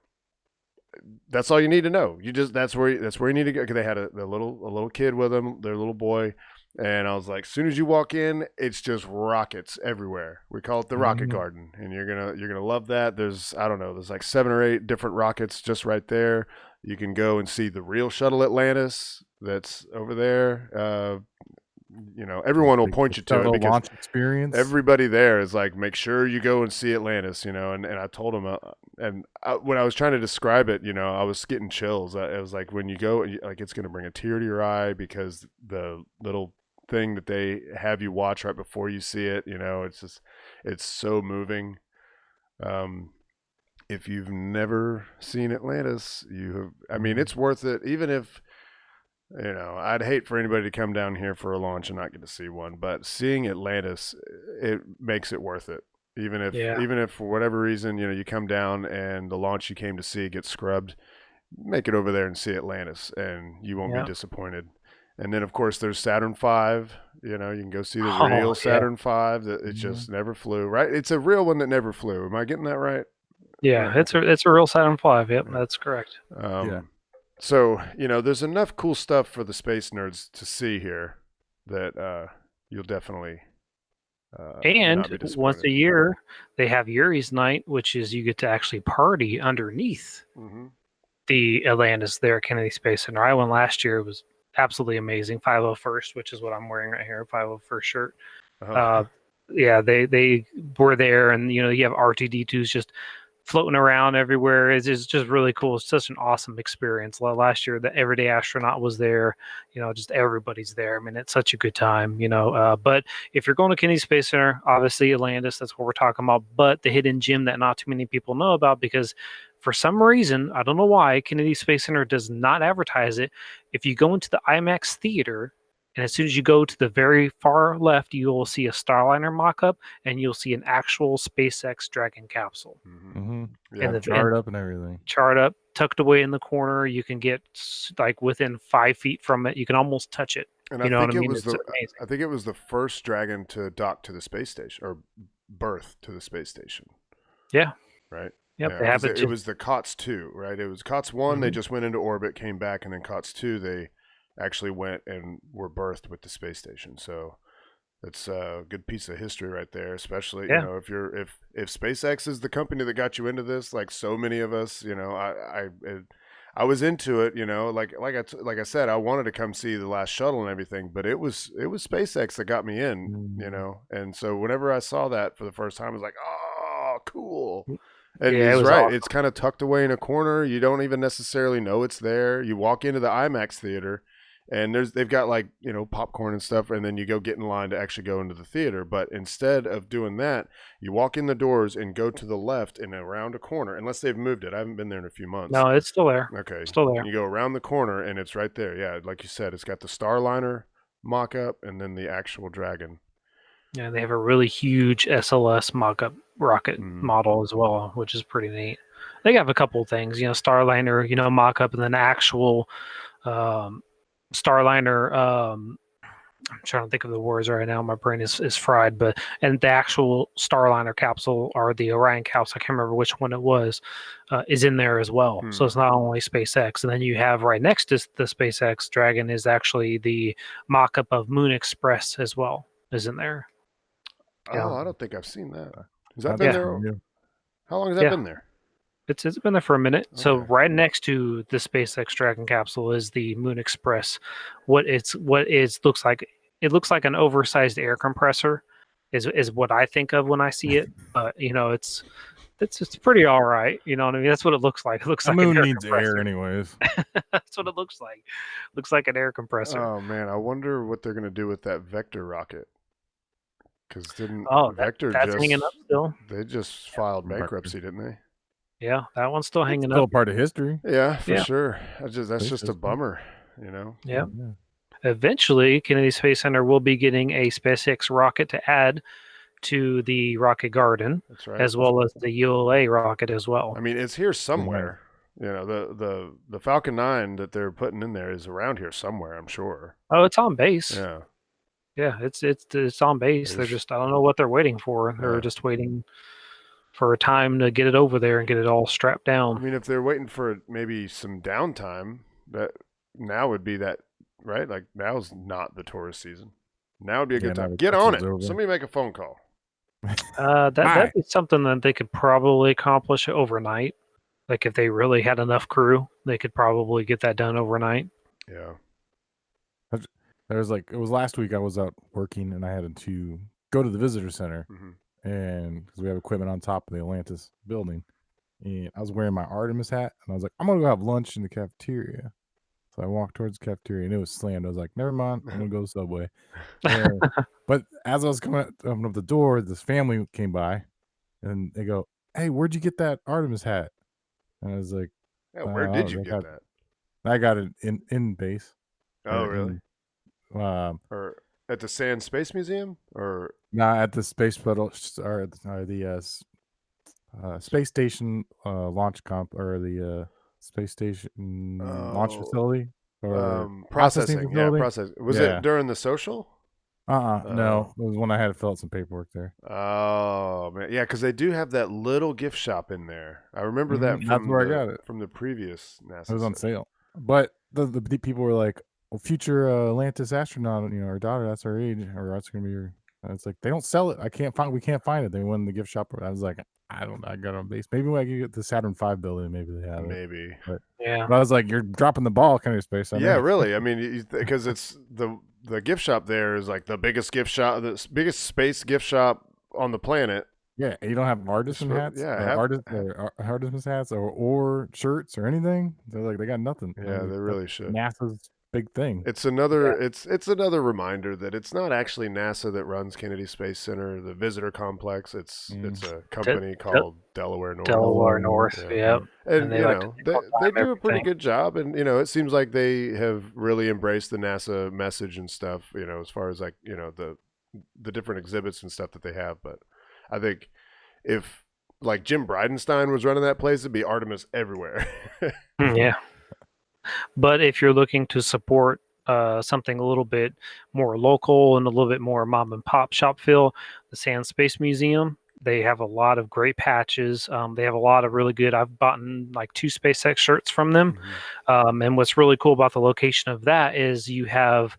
"That's all you need to know. That's where you need to go." Because they had a little kid with them, their little boy. And I was like, as soon as you walk in, it's just rockets everywhere. We call it the Rocket Garden, and you're gonna love that. There's like 7 or 8 different rockets just right there. You can go and see the real shuttle Atlantis that's over there. Everyone will point you to it because launch experience. Everybody there is like, make sure you go and see Atlantis, and I told them, when I was trying to describe it, I was getting chills. It was like, when you go, like, it's going to bring a tear to your eye because the little thing that they have you watch right before you see it, it's so moving. If you've never seen Atlantis, it's worth it. Even if, I'd hate for anybody to come down here for a launch and not get to see one, but seeing Atlantis, it makes it worth it. Even if for whatever reason, you come down and the launch you came to see gets scrubbed, make it over there and see Atlantis, and you won't be disappointed. And then, of course, there's Saturn V. You can go see the real Saturn V. That it just never flew. Right? It's a real one that never flew. Am I getting that right? Yeah, it's a real Saturn V. Yep, that's correct. So there's enough cool stuff for the space nerds to see here that you'll definitely. And once a year, they have Yuri's Night, which is you get to actually party underneath the Atlantis there at Kennedy Space Center. I went last year. It was absolutely amazing. 501st, which is what I'm wearing right here, 501st shirt. They were there, and you have R2D2s just floating around everywhere. It's just really cool. It's such an awesome experience. Last year, the Everyday Astronaut was there. Just everybody's there. I mean, it's such a good time. But if you're going to Kennedy Space Center, obviously Atlantis, that's what we're talking about. But the hidden gem that not too many people know about, because for some reason, I don't know why, Kennedy Space Center does not advertise it. If you go into the IMAX theater, and as soon as you go to the very far left, you will see a Starliner mock-up, and you'll see an actual SpaceX Dragon capsule. Yeah, charred up and everything. Charred up, tucked away in the corner. You can get like within 5 feet from it. You can almost touch it. And I think it was the first Dragon to dock to the space station or berth to the space station. Yeah. Right. Yep. Yeah, they have it. It was the COTS 2, right? It was COTS 1. They just went into orbit, came back, and then COTS 2 they actually went and were birthed with the space station. So that's a good piece of history right there, especially if SpaceX is the company that got you into this, like so many of us, I was into it, like I said, I wanted to come see the last shuttle and everything, but it was SpaceX that got me in, and so whenever I saw that for the first time, I was like, oh, cool. And he's right. Awesome. It's kind of tucked away in a corner. You don't even necessarily know it's there. You walk into the IMAX theater, and they've got like popcorn and stuff, and then you go get in line to actually go into the theater. But instead of doing that, you walk in the doors and go to the left and around a corner. Unless they've moved it, I haven't been there in a few months. No, it's still there. Okay, still there. You go around the corner and it's right there. Yeah, like you said, it's got the Starliner mock-up and then the actual Dragon. Yeah, they have a really huge SLS mock-up rocket model as well, which is pretty neat. They have a couple of things, Starliner, mock-up, and then actual Starliner. I'm trying to think of the words right now. My brain is fried, and the actual Starliner capsule or the Orion capsule, I can't remember which one it was, is in there as well. So it's not only SpaceX. And then you have right next to the SpaceX Dragon is actually the mock-up of Moon Express as well, is in there. Oh, I don't think I've seen that. Has that been there? How long has that been there? It's been there for a minute. Okay. So right next to the SpaceX Dragon capsule is the Moon Express. It looks like an oversized air compressor is what I think of when I see it. But it's pretty all right. You know what I mean? That's what it looks like. It looks like moon needs air anyways. That's what it looks like. Looks like an air compressor. Oh man, I wonder what they're gonna do with that Vector rocket. Because Vector that's hanging up still? They just filed bankruptcy, didn't they? Yeah, that one's still hanging up. Still part of history. Yeah, for sure. That's just a bummer, Yeah. Eventually, Kennedy Space Center will be getting a SpaceX rocket to add to the Rocket Garden, that's right, as well as the ULA rocket as well. I mean, it's here somewhere. The Falcon 9 that they're putting in there is around here somewhere, I'm sure. Oh, it's on base. Yeah. Yeah, it's on base. They're just I don't know what they're waiting for. They're Yeah. just waiting for a time to get it over there and get it all strapped I down. mean, if they're waiting for maybe some downtime, that now would be that, right? Like now's not the tourist season. Now would be a Yeah, good now time. the Get on Christmas it. is over. Somebody make a phone call. That'd be something that they could probably accomplish overnight. Like if they really had enough crew, they could probably get that done overnight. Yeah. There's like it was last week. I was out working and I had to go to the visitor center, Mm-hmm. and because we have equipment on top of the Atlantis building, and I was wearing my Artemis hat, and I was like, I'm gonna go have lunch in the cafeteria. So I walked towards the cafeteria, and it was slammed. I was like, never mind, I'm gonna go to Subway. And, but as I was coming up, opening up the door, this family came by, and they go, "Hey, where'd you get that Artemis hat?" And I was like, Yeah. Where did you get that? I got it in base. Oh, really? Or Or at the Sand Space Museum? Or not at the space shuttle or the space station launch comp or the space station launch facility or processing processing? Yeah, facility. processing. Was Yeah. it during the social? No, it was when I had to fill out some paperwork there. Oh man, yeah, because they do have that little gift shop in there. I remember that That's from where I got it. from the previous NASA. It was on set. sale, but the people were like, "Well, future Atlantis astronaut, our daughter, that's her age, or that's gonna be her." And it's like they don't sell it. We can't find it. They went in the gift shop. I was like, I got it on base. Maybe when I get the Saturn V building, maybe they have it. Maybe. But Yeah. I was like, you're dropping the ball, kind of space. Yeah, really. I mean, because it's the gift shop there is like the biggest gift shop, the biggest space gift shop on the planet. Yeah, and you don't have artisan hats, artisan hats, or shirts or anything. They're like they got nothing. Yeah, they really should. NASA's big thing. It's another it's another reminder that it's not actually NASA that runs Kennedy Space Center, the visitor complex. It's a company called Delaware North. Delaware North, Yeah. And they you like know, to they do a everything. pretty good job, and it seems like they have really embraced the NASA message and stuff, as far as like, the different exhibits and stuff that they have. But I think if like Jim Bridenstine was running that place, it'd be Artemis everywhere. Yeah. But if you're looking to support something a little bit more local and a little bit more mom and pop shop feel, the Sand Space Museum, they have a lot of great patches. They have a lot of really good. I've bought like 2 SpaceX shirts from them. And what's really cool about the location of that is you have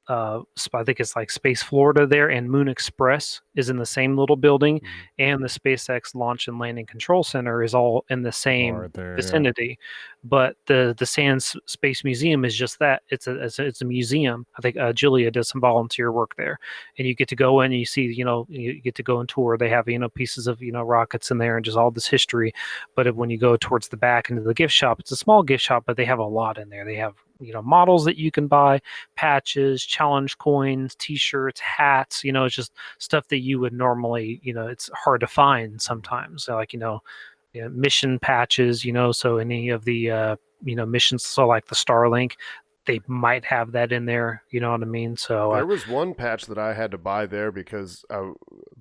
I think it's like Space Florida there, and Moon Express is in the same little building, and the SpaceX Launch and Landing Control Center is all in the same right there, vicinity. But the Sand Space Museum is just that. It's a museum. I think Julia does some volunteer work there, and you get to go in and you see, you get to go and tour. They have pieces of rockets in there and just all this history. But when you go towards the back into the gift shop, it's a small gift shop, but they have a lot in there. They have models that you can buy, patches, challenge coins, t-shirts, hats. It's just stuff that you would normally, it's hard to find sometimes. So like mission patches, so any of the missions, so like the Starlink, they might have that in there. You know what I mean? So there was one patch that I had to buy there because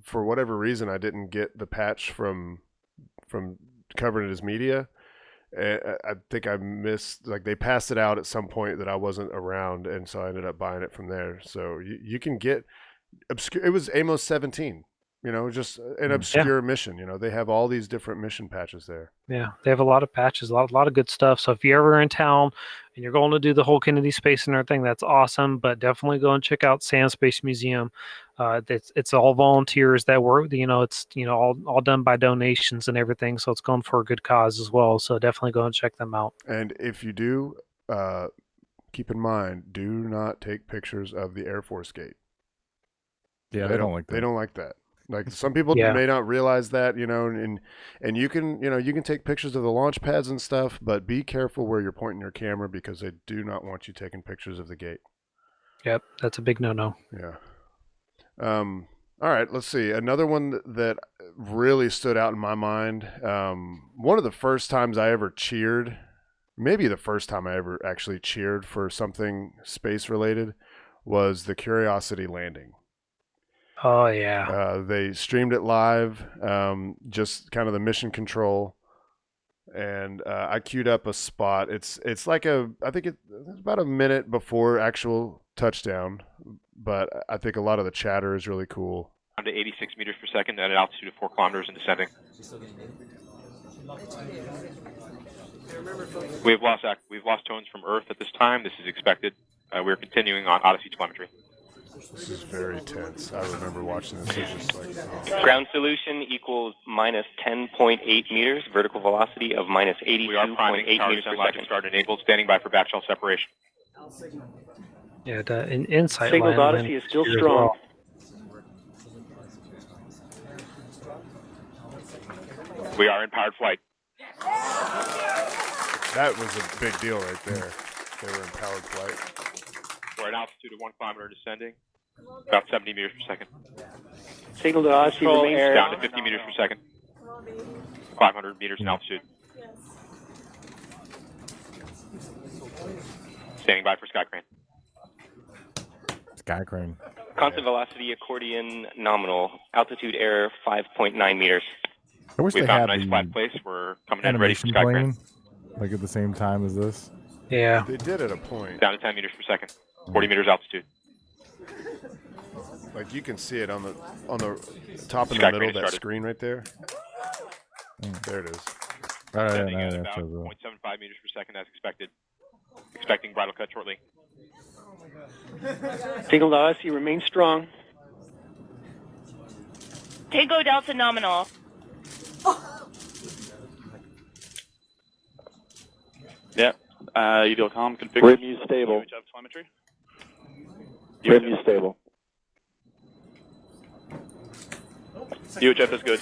for whatever reason I didn't get the patch from covering it as media. I think I missed, like they passed it out at some point that I wasn't around, and so I ended up buying it from there. So you can get obscure. It was Amos 17, just an obscure mission. They have all these different mission patches there. Yeah, they have a lot of patches, a lot of good stuff. So if you're ever in town and you're going to do the whole Kennedy Space Center thing, that's awesome. But definitely go and check out Sand Space Museum. It's all volunteers that work. It's all done by donations and everything. So it's going for a good cause as well. So definitely go and check them out. And if you do, keep in mind, do not take pictures of the Air Force gate. Yeah, they don't like that. They don't like that. Like some people may not realize that, and you can take pictures of the launch pads and stuff, but be careful where you're pointing your camera because they do not want you taking pictures of the gate. Yep, that's a big no-no. Yeah. All right, let's see. Another one that really stood out in my mind. One of the first times I ever cheered, maybe the first time I ever actually cheered for something space related, was the Curiosity landing. Oh yeah. They streamed it live, just kind of the mission control, and I queued up a spot. It's like I think it's about a minute before actual touchdown, but I think a lot of the chatter is really cool. Down to 86 meters per second at an altitude of 4 kilometers and descending. We've lost tones from Earth at this time. This is expected. We're continuing on Odyssey telemetry. This is very tense. I remember watching this. It was just like, oh. Ground solution equals minus 10.8 meters, vertical velocity of minus 82.8 We are priming meters per second. start enabled, standing by for back shell separation. Yeah, the insight Signal line Odyssey is still here as strong. well. We are in powered flight. That was a big deal right there. They were in powered flight. We're at altitude of 1 kilometer descending, about 70 meters per second. Signal to Odyssey remains Down to 50 meters per second. 500 meters in altitude. Standing by for sky crane. Sky crane. constant velocity accordion nominal. Altitude error 5.9 meters. I wish We they found had a nice the flat place. We're coming in ready for animation sky crane. playing, like at the same time as this. Yeah. They did at a point. Down to 10 meters per second. 40 meters altitude. Like you can see it on the top in the Sky middle crane of that started. screen right there. There it is. Oh, yeah, Descending no, at that about shows up. 0.75 meters per second as expected. Expecting bridle cut shortly. Signal to Odyssey remains strong. Tango Delta nominal. Yep. UDLCOM configured. Rim stable. UHF telemetry. Rim stable. UHF is good.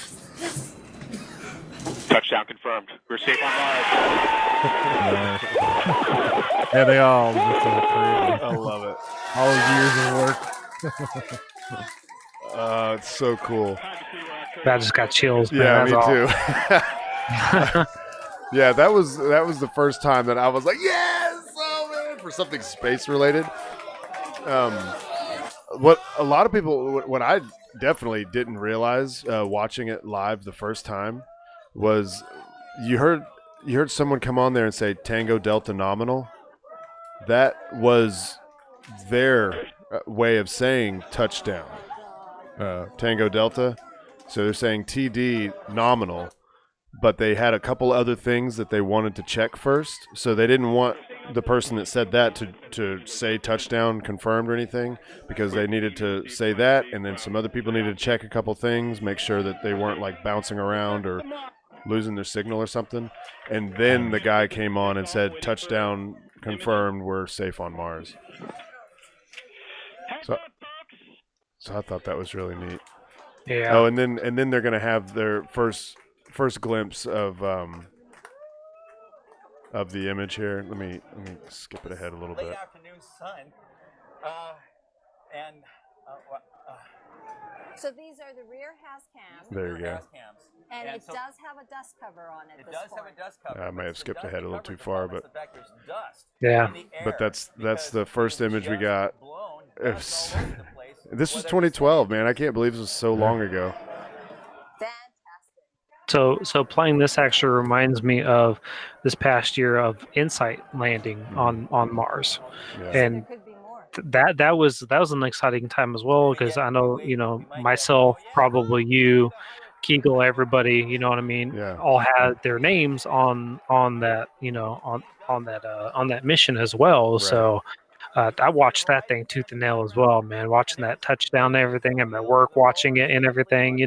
Touchdown confirmed. We're safe on Mars. Yeah, they all just so crazy. I love it. All those years of work. It's so cool. I just got chills. Man. Yeah, That's me all. too. Yeah, that was the first time that I was like, yes, oh man, for something space related. What a lot of people, what I definitely didn't realize watching it live the first time was you heard someone come on there and say Tango Delta nominal. That was their way of saying touchdown. Tango Delta. So they're saying TD nominal, but they had a couple other things that they wanted to check first. So they didn't want the person that said that to say touchdown confirmed or anything, because they needed to say that, and then some other people needed to check a couple things, make sure that they weren't like bouncing around or losing their signal or something. And then the guy came on and said touchdown confirmed, we're safe on Mars. So I thought that was really neat. Yeah. Oh, and then they're gonna have their first glimpse of the image here. Let me skip it ahead a little bit. Late afternoon sun, and so these are the rear has cams. There you go. And it does have a dust cover on it. It does have a dust cover. I may have skipped ahead a little too far, but yeah. But that's the first image we got. This was 2012, man. I can't believe this was so long ago. So playing this actually reminds me of this past year of InSight landing on Mars, and that was an exciting time as well, because I know myself, probably you, Kegel, everybody, you know what I mean, all had their names on that on that mission as well. Right. So I watched that thing tooth and nail as well, man. Watching that touchdown and everything, and at work watching it and everything,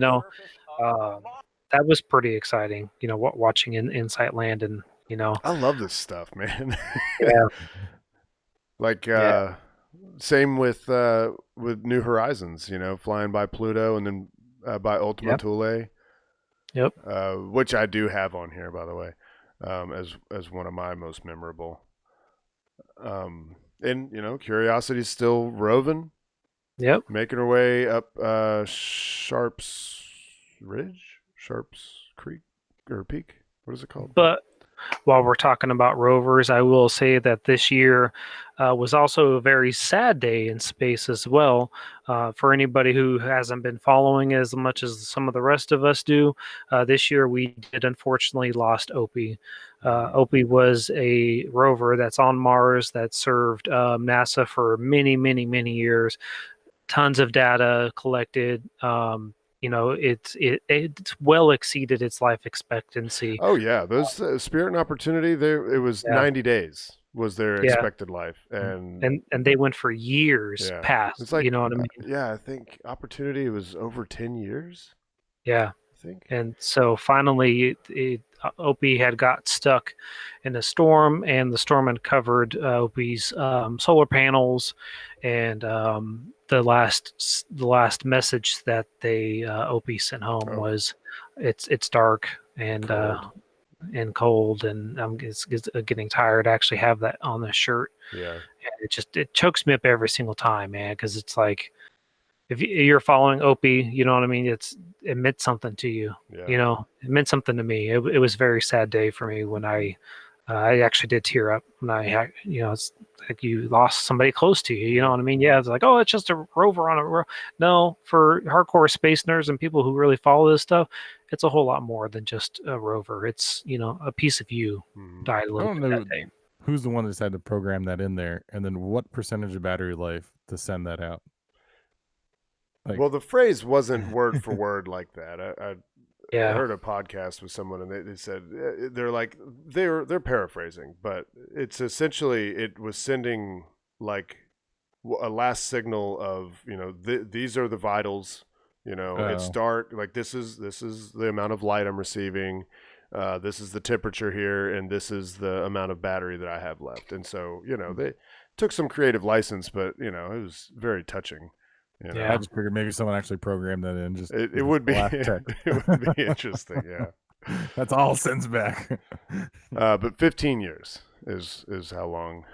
that was pretty exciting, watching InSight land, and I love this stuff, man. Yeah. Like same with New Horizons, flying by Pluto and then by Ultima Thule. Yep. Which I do have on here, by the way, as one of my most memorable. And Curiosity's still roving. Yep. Making her way up Sharps Creek or Peak. What is it called? But while we're talking about rovers, I will say that this year was also a very sad day in space as well. For anybody who hasn't been following as much as some of the rest of us do, this year we did unfortunately lost Opie. Opie was a rover that's on Mars that served NASA for many, many, many years. tons of data collected. It's well exceeded its life expectancy. Oh yeah, those Spirit and Opportunity, it was 90 days was their expected life, and they went for years past. It's like, you know what I mean? Yeah, I think Opportunity was over 10 years. Yeah. I think. And so finally, Opie had got stuck in a storm, and the storm uncovered Opie's solar panels, and the last message that Opie sent home was, "It's dark and cold, and I'm getting tired." I actually have that on the shirt. Yeah. And it chokes me up every single time, man, because it's like, if you're following Opie, you know what I mean? It meant something to you. Yeah. It meant something to me. It was a very sad day for me when I actually did tear up when it's like you lost somebody close to you. You know what I mean? Yeah, it's like, oh, it's just a rover on a rover. No, for hardcore space nerds and people who really follow this stuff, it's a whole lot more than just a rover. It's, a piece of you died a little bit that day. Who's the one that decided to program that in there, and then what percentage of battery life to send that out? Well, the phrase wasn't word for word like that. I heard a podcast with someone, and they said they're paraphrasing, but it's essentially, it was sending like a last signal of, these are the vitals. It's dark. Like this is the amount of light I'm receiving. This is the temperature here, and this is the amount of battery that I have left. And so, they took some creative license, but it was very touching. Yeah, I just figured maybe someone actually programmed that in. Just it would be it would be interesting. Yeah, that's all sends back. But 15 years is how long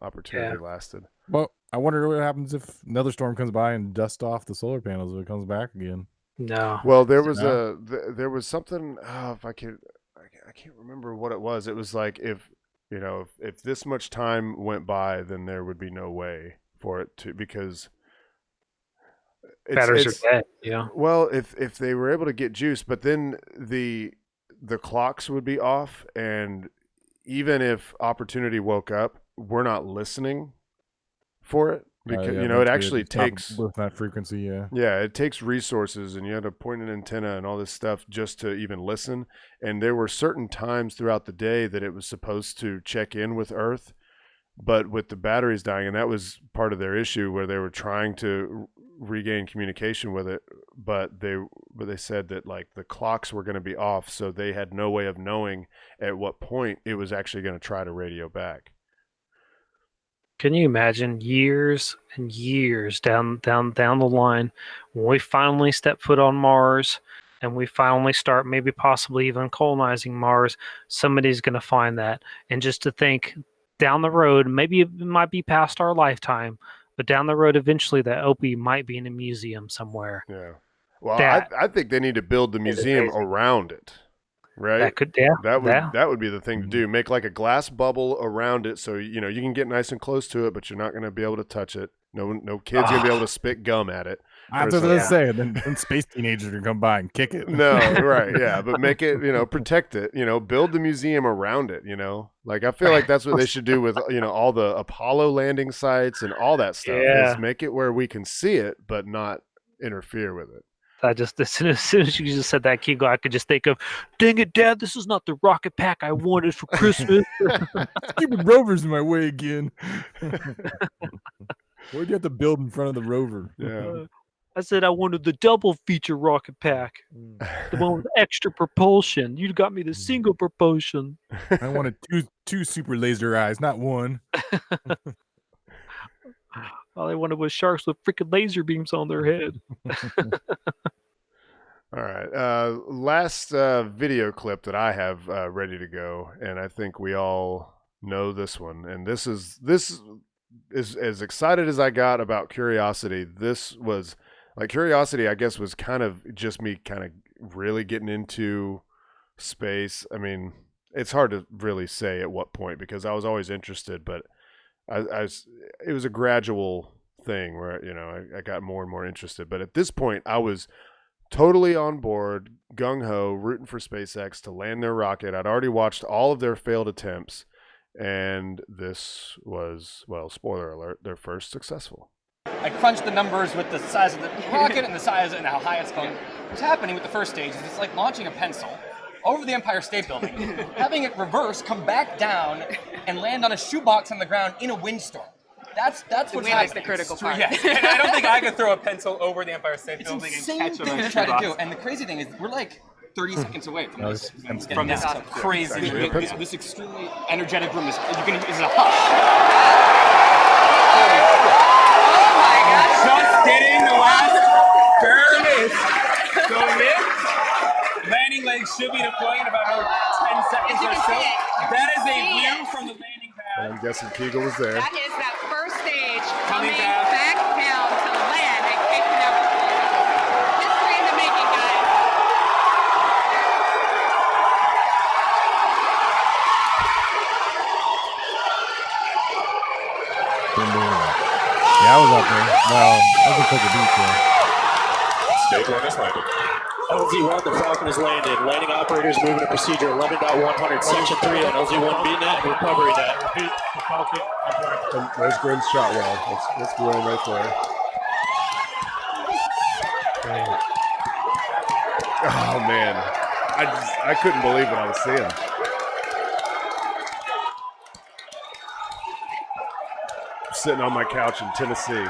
Opportunity lasted. Well, I wonder what happens if another storm comes by and dusts off the solar panels if it comes back again. No. Well, there was something. If I can't remember what it was. It was like, if this much time went by, then there would be no way for it to, because batteries are dead. Yeah. Well, if they were able to get juice, but then the clocks would be off, and even if Opportunity woke up, we're not listening for it, because it actually takes with that frequency. Yeah, it takes resources, and you had to point an antenna and all this stuff just to even listen. And there were certain times throughout the day that it was supposed to check in with Earth, but with the batteries dying, and that was part of their issue, where they were trying to regain communication with it, but they said that like the clocks were going to be off, so they had no way of knowing at what point it was actually going to try to radio back. Can you imagine years and years down the line, when we finally step foot on Mars and we finally start maybe possibly even colonizing Mars, somebody's going to find that. And just to think down the road, maybe it might be past our lifetime, but down the road, eventually that Opie might be in a museum somewhere. Yeah. Well, I think they need to build the museum around it, right? That would be the thing to do. Make like a glass bubble around it, so you can get nice and close to it, but you're not going to be able to touch it. No kid's going to be able to spit gum at it. That's what I was saying. Then space teenagers are going to come by and kick it. No, right, yeah, but make it, protect it. Build the museum around it. Like I feel like that's what they should do with all the Apollo landing sites and all that stuff. Yeah. Is make it where we can see it, but not interfere with it. I just as soon as you just said that, Kigo, I could just think of, dang it, Dad, this is not the rocket pack I wanted for Christmas. Stupid rover's in my way again. Why'd you have to build in front of the rover? Yeah. I said I wanted the double feature rocket pack, the one with extra propulsion. You got me the single propulsion. I wanted two super laser eyes, not one. All I wanted was sharks with freaking laser beams on their head. All right. Last video clip that I have ready to go, and I think we all know this one. And this is as excited as I got about Curiosity. This was like, Curiosity, I guess, was kind of just me kind of really getting into space. I mean, it's hard to really say at what point, because I was always interested, but it was a gradual thing where, I got more and more interested. But at this point, I was totally on board, gung-ho, rooting for SpaceX to land their rocket. I'd already watched all of their failed attempts, and this was, well, spoiler alert, their first successful. I crunched the numbers with the size of the rocket and the size and how high it's going. What's happening with the first stage is it's like launching a pencil over the Empire State Building, having it reverse, come back down, and land on a shoebox on the ground in a windstorm. That's what's happening. the critical part. Yes. And I don't think I could throw a pencil over the Empire State Building and catch thing him to try to do. And the crazy thing is, we're like 30 seconds away from this. From this crazy, this extremely energetic room. This is a hush. Oh my gosh. Just getting the last barely going in. Landing legs should be deploying in about 10 seconds or so. That is a view from the landing pad. I'm guessing Kegel was there. That is that first stage coming back down to land and kicking up. History in the making, guys. Yeah, I was up there. Well, I was at the beach there. Stage 1 is landed. LZ1, the Falcon is landed. Landing operators moving to procedure 11.100, section 3 on LZ1 BNet and recovery net. Repeat, the Falcon. And there's Gwynn's shot well. That's Gwynn right there. Oh man, I couldn't believe what I was seeing. Sitting on my couch in Tennessee.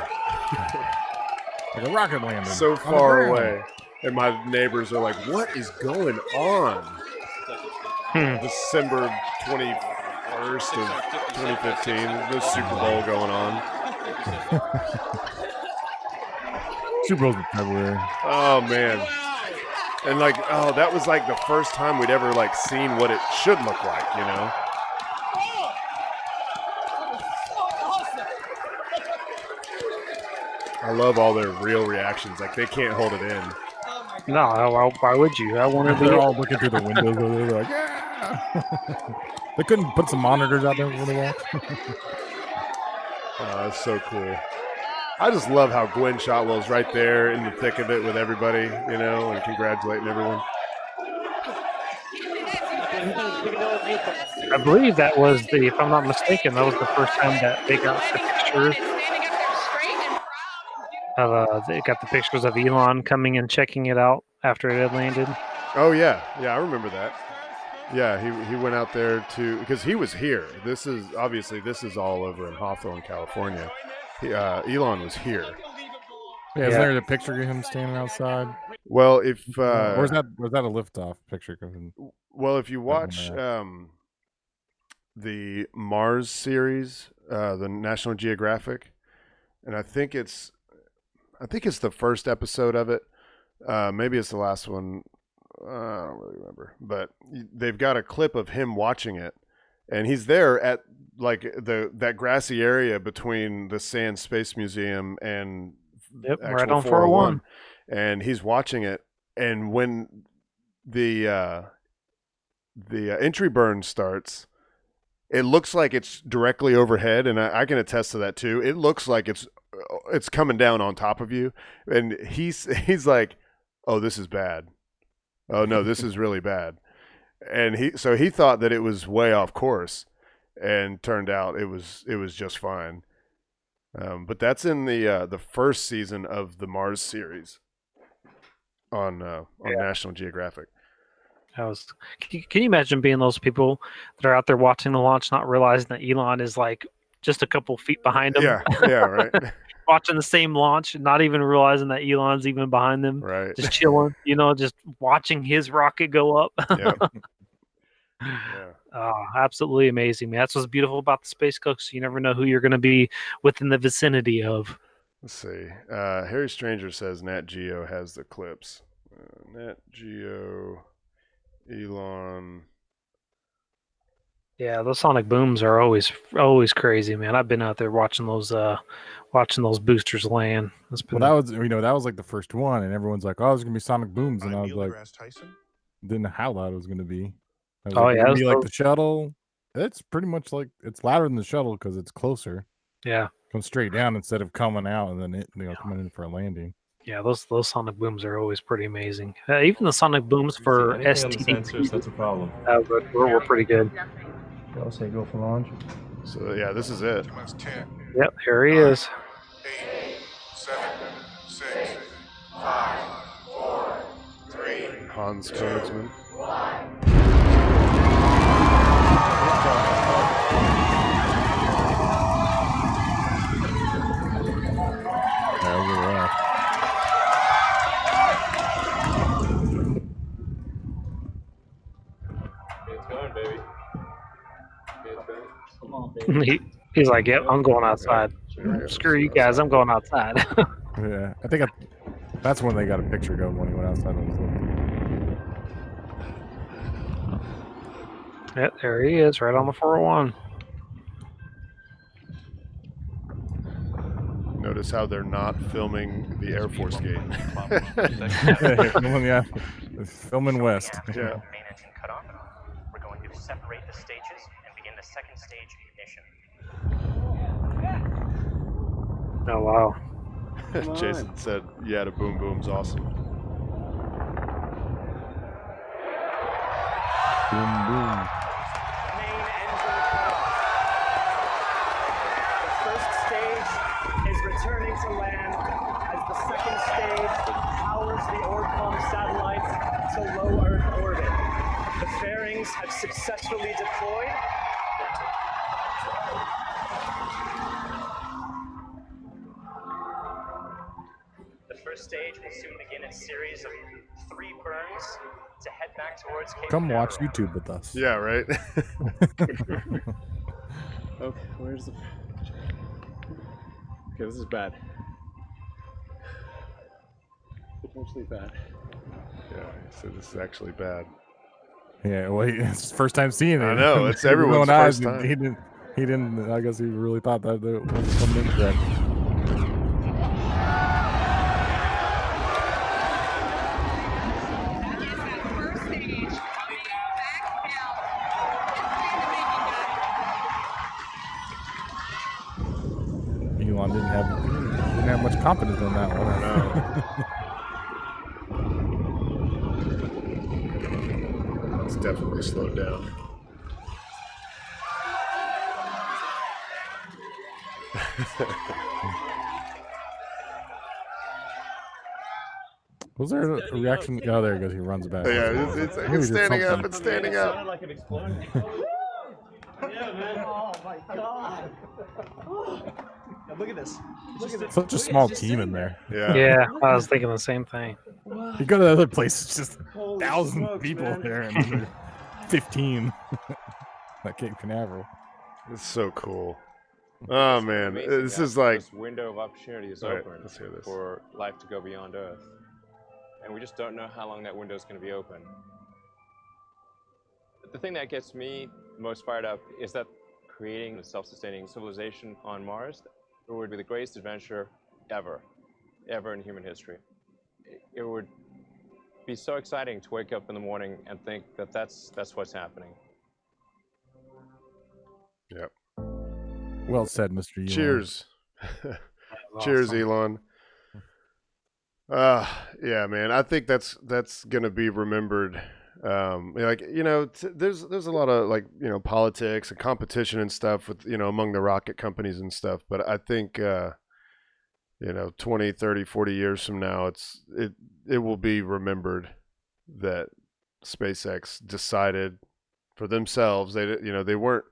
Like a rocket landing. So far away. And my neighbors are like, what is going on? December 21st of 2015. There's Super Bowl going on. Super Bowl's in February. Oh, man. And like, oh, that was like the first time we'd ever like seen what it should look like, you know? I love all their real reactions. Like, they can't hold it in. No, why would you? I wanted to. They're all looking through the windows. They're like, yeah. They couldn't put some monitors out there when they walked. Oh, that's so cool. I just love how Gwynn Shotwell's right there in the thick of it with everybody, you know, and congratulating everyone. I believe that was if I'm not mistaken, that was the first time that they got the pictures. They got the pictures of Elon coming and checking it out after it had landed. Oh yeah, I remember that. Yeah, he went out there because he was here. This is all over in Hawthorne, California. Elon was here. Yeah, isn't there the picture of him standing outside? Well, or was that a liftoff picture? Well, if you watch the Mars series, the National Geographic, and I think it's the first episode of it. Maybe it's the last one. I don't really remember, but they've got a clip of him watching it, and he's there at like that grassy area between the Sand Space Museum and right on 401, and he's watching it. And when the entry burn starts, it looks like it's directly overhead, and I can attest to that too. It looks like it's coming down on top of you, and he's like, "Oh, this is bad. Oh no, this is really bad." And he thought that it was way off course, and turned out it was just fine. But that's in the first season of the Mars series on National Geographic. Can you imagine being those people that are out there watching the launch, not realizing that Elon is like just a couple feet behind them? Yeah, right. Watching the same launch, not even realizing that Elon's even behind them. Right. Just chilling, just watching his rocket go up. Yeah. Oh, absolutely amazing, man. That's what's beautiful about the Space Coast. You never know who you're going to be within the vicinity of. Let's see. Harry Stranger says Nat Geo has the clips. Nat Geo, Elon. Yeah, those sonic booms are always crazy, man. I've been out there watching those boosters land. Well, that was like the first one, and everyone's like, "Oh, there's gonna be sonic booms," and I was like, "Didn't know how loud it was gonna be." It'd be like the shuttle. It's pretty much like it's louder than the shuttle because it's closer. Yeah, comes straight down instead of coming out and then coming in for a landing. Yeah, those sonic booms are always pretty amazing. Even the sonic booms for STD sensors, that's a problem. We're pretty good. I'll say go for launch. So yeah, this is it. Yep, here he is. 7, 6, 5, 4, 3. Hans Koenigsmann. It's going, baby. Come on, baby. He's like, yep, I'm going outside. Screw you guys, I'm going outside. Yeah, I think that's when they got a picture going when he went outside on his little. Yep, there he is, right on the 401. Notice how they're not filming the Air Force gate. Yeah, filming west. Yeah. Main engine cut off. We're going to separate the stages and begin the second stage ignition. Oh wow. Jason said, yeah, the boom boom's awesome. Boom boom. Main engine cut off. The first stage is returning to land as the second stage powers the Orcom satellites to low Earth orbit. The fairings have successfully deployed. The first stage will soon begin a series of 3 burns to head back towards Cape Come watch Canaveral. YouTube with us. Yeah, right. Okay, where's the... Okay, this is bad. Potentially bad. Yeah, so this is actually bad. Yeah, well, it's his first time seeing it. I know, it's everyone's first time. He didn't. I guess he really thought that it was something incorrect. Elon didn't have much confidence in that one. I know. It's definitely slowed down. Was there a reaction? Oh, there he goes. He runs back. Yeah, it's standing up. It's standing up. Like an explosion. Yeah, man. Oh my god. Now look at this. Look at this. Such a small team in there. Yeah, I was thinking the same thing. You go to the other place, it's just Holy 1,000 smokes, people man. there, and there's 15 at Cape Canaveral. It's so cool. Oh man, this is like this window of opportunity is All right, open let's hear this. for life to go beyond Earth, and we just don't know how long that window is going to be open. But the thing that gets me most fired up is that creating a self-sustaining civilization on Mars would be the greatest adventure ever in human history. It would be so exciting to wake up in the morning and think that that's what's happening. Yep. Well said, Mr. Elon. Cheers. Cheers, Elon. Yeah, man. I think that's gonna be remembered. Like, you know, there's a lot of, like, you know, politics and competition and stuff with, you know, among the rocket companies and stuff. But I think, you know, 20, 30, 40 years from now, it will be remembered that SpaceX decided for themselves. The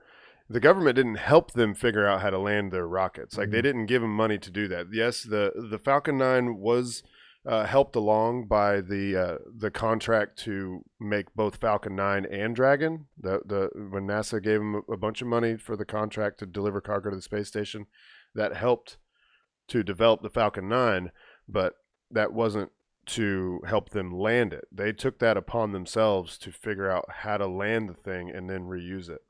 government didn't help them figure out how to land their rockets. Like, they didn't give them money to do that. Yes, the Falcon 9 was helped along by the contract to make both Falcon 9 and Dragon. When NASA gave them a bunch of money for the contract to deliver cargo to the space station, that helped to develop the Falcon 9, but that wasn't to help them land it. They took that upon themselves to figure out how to land the thing and then reuse it.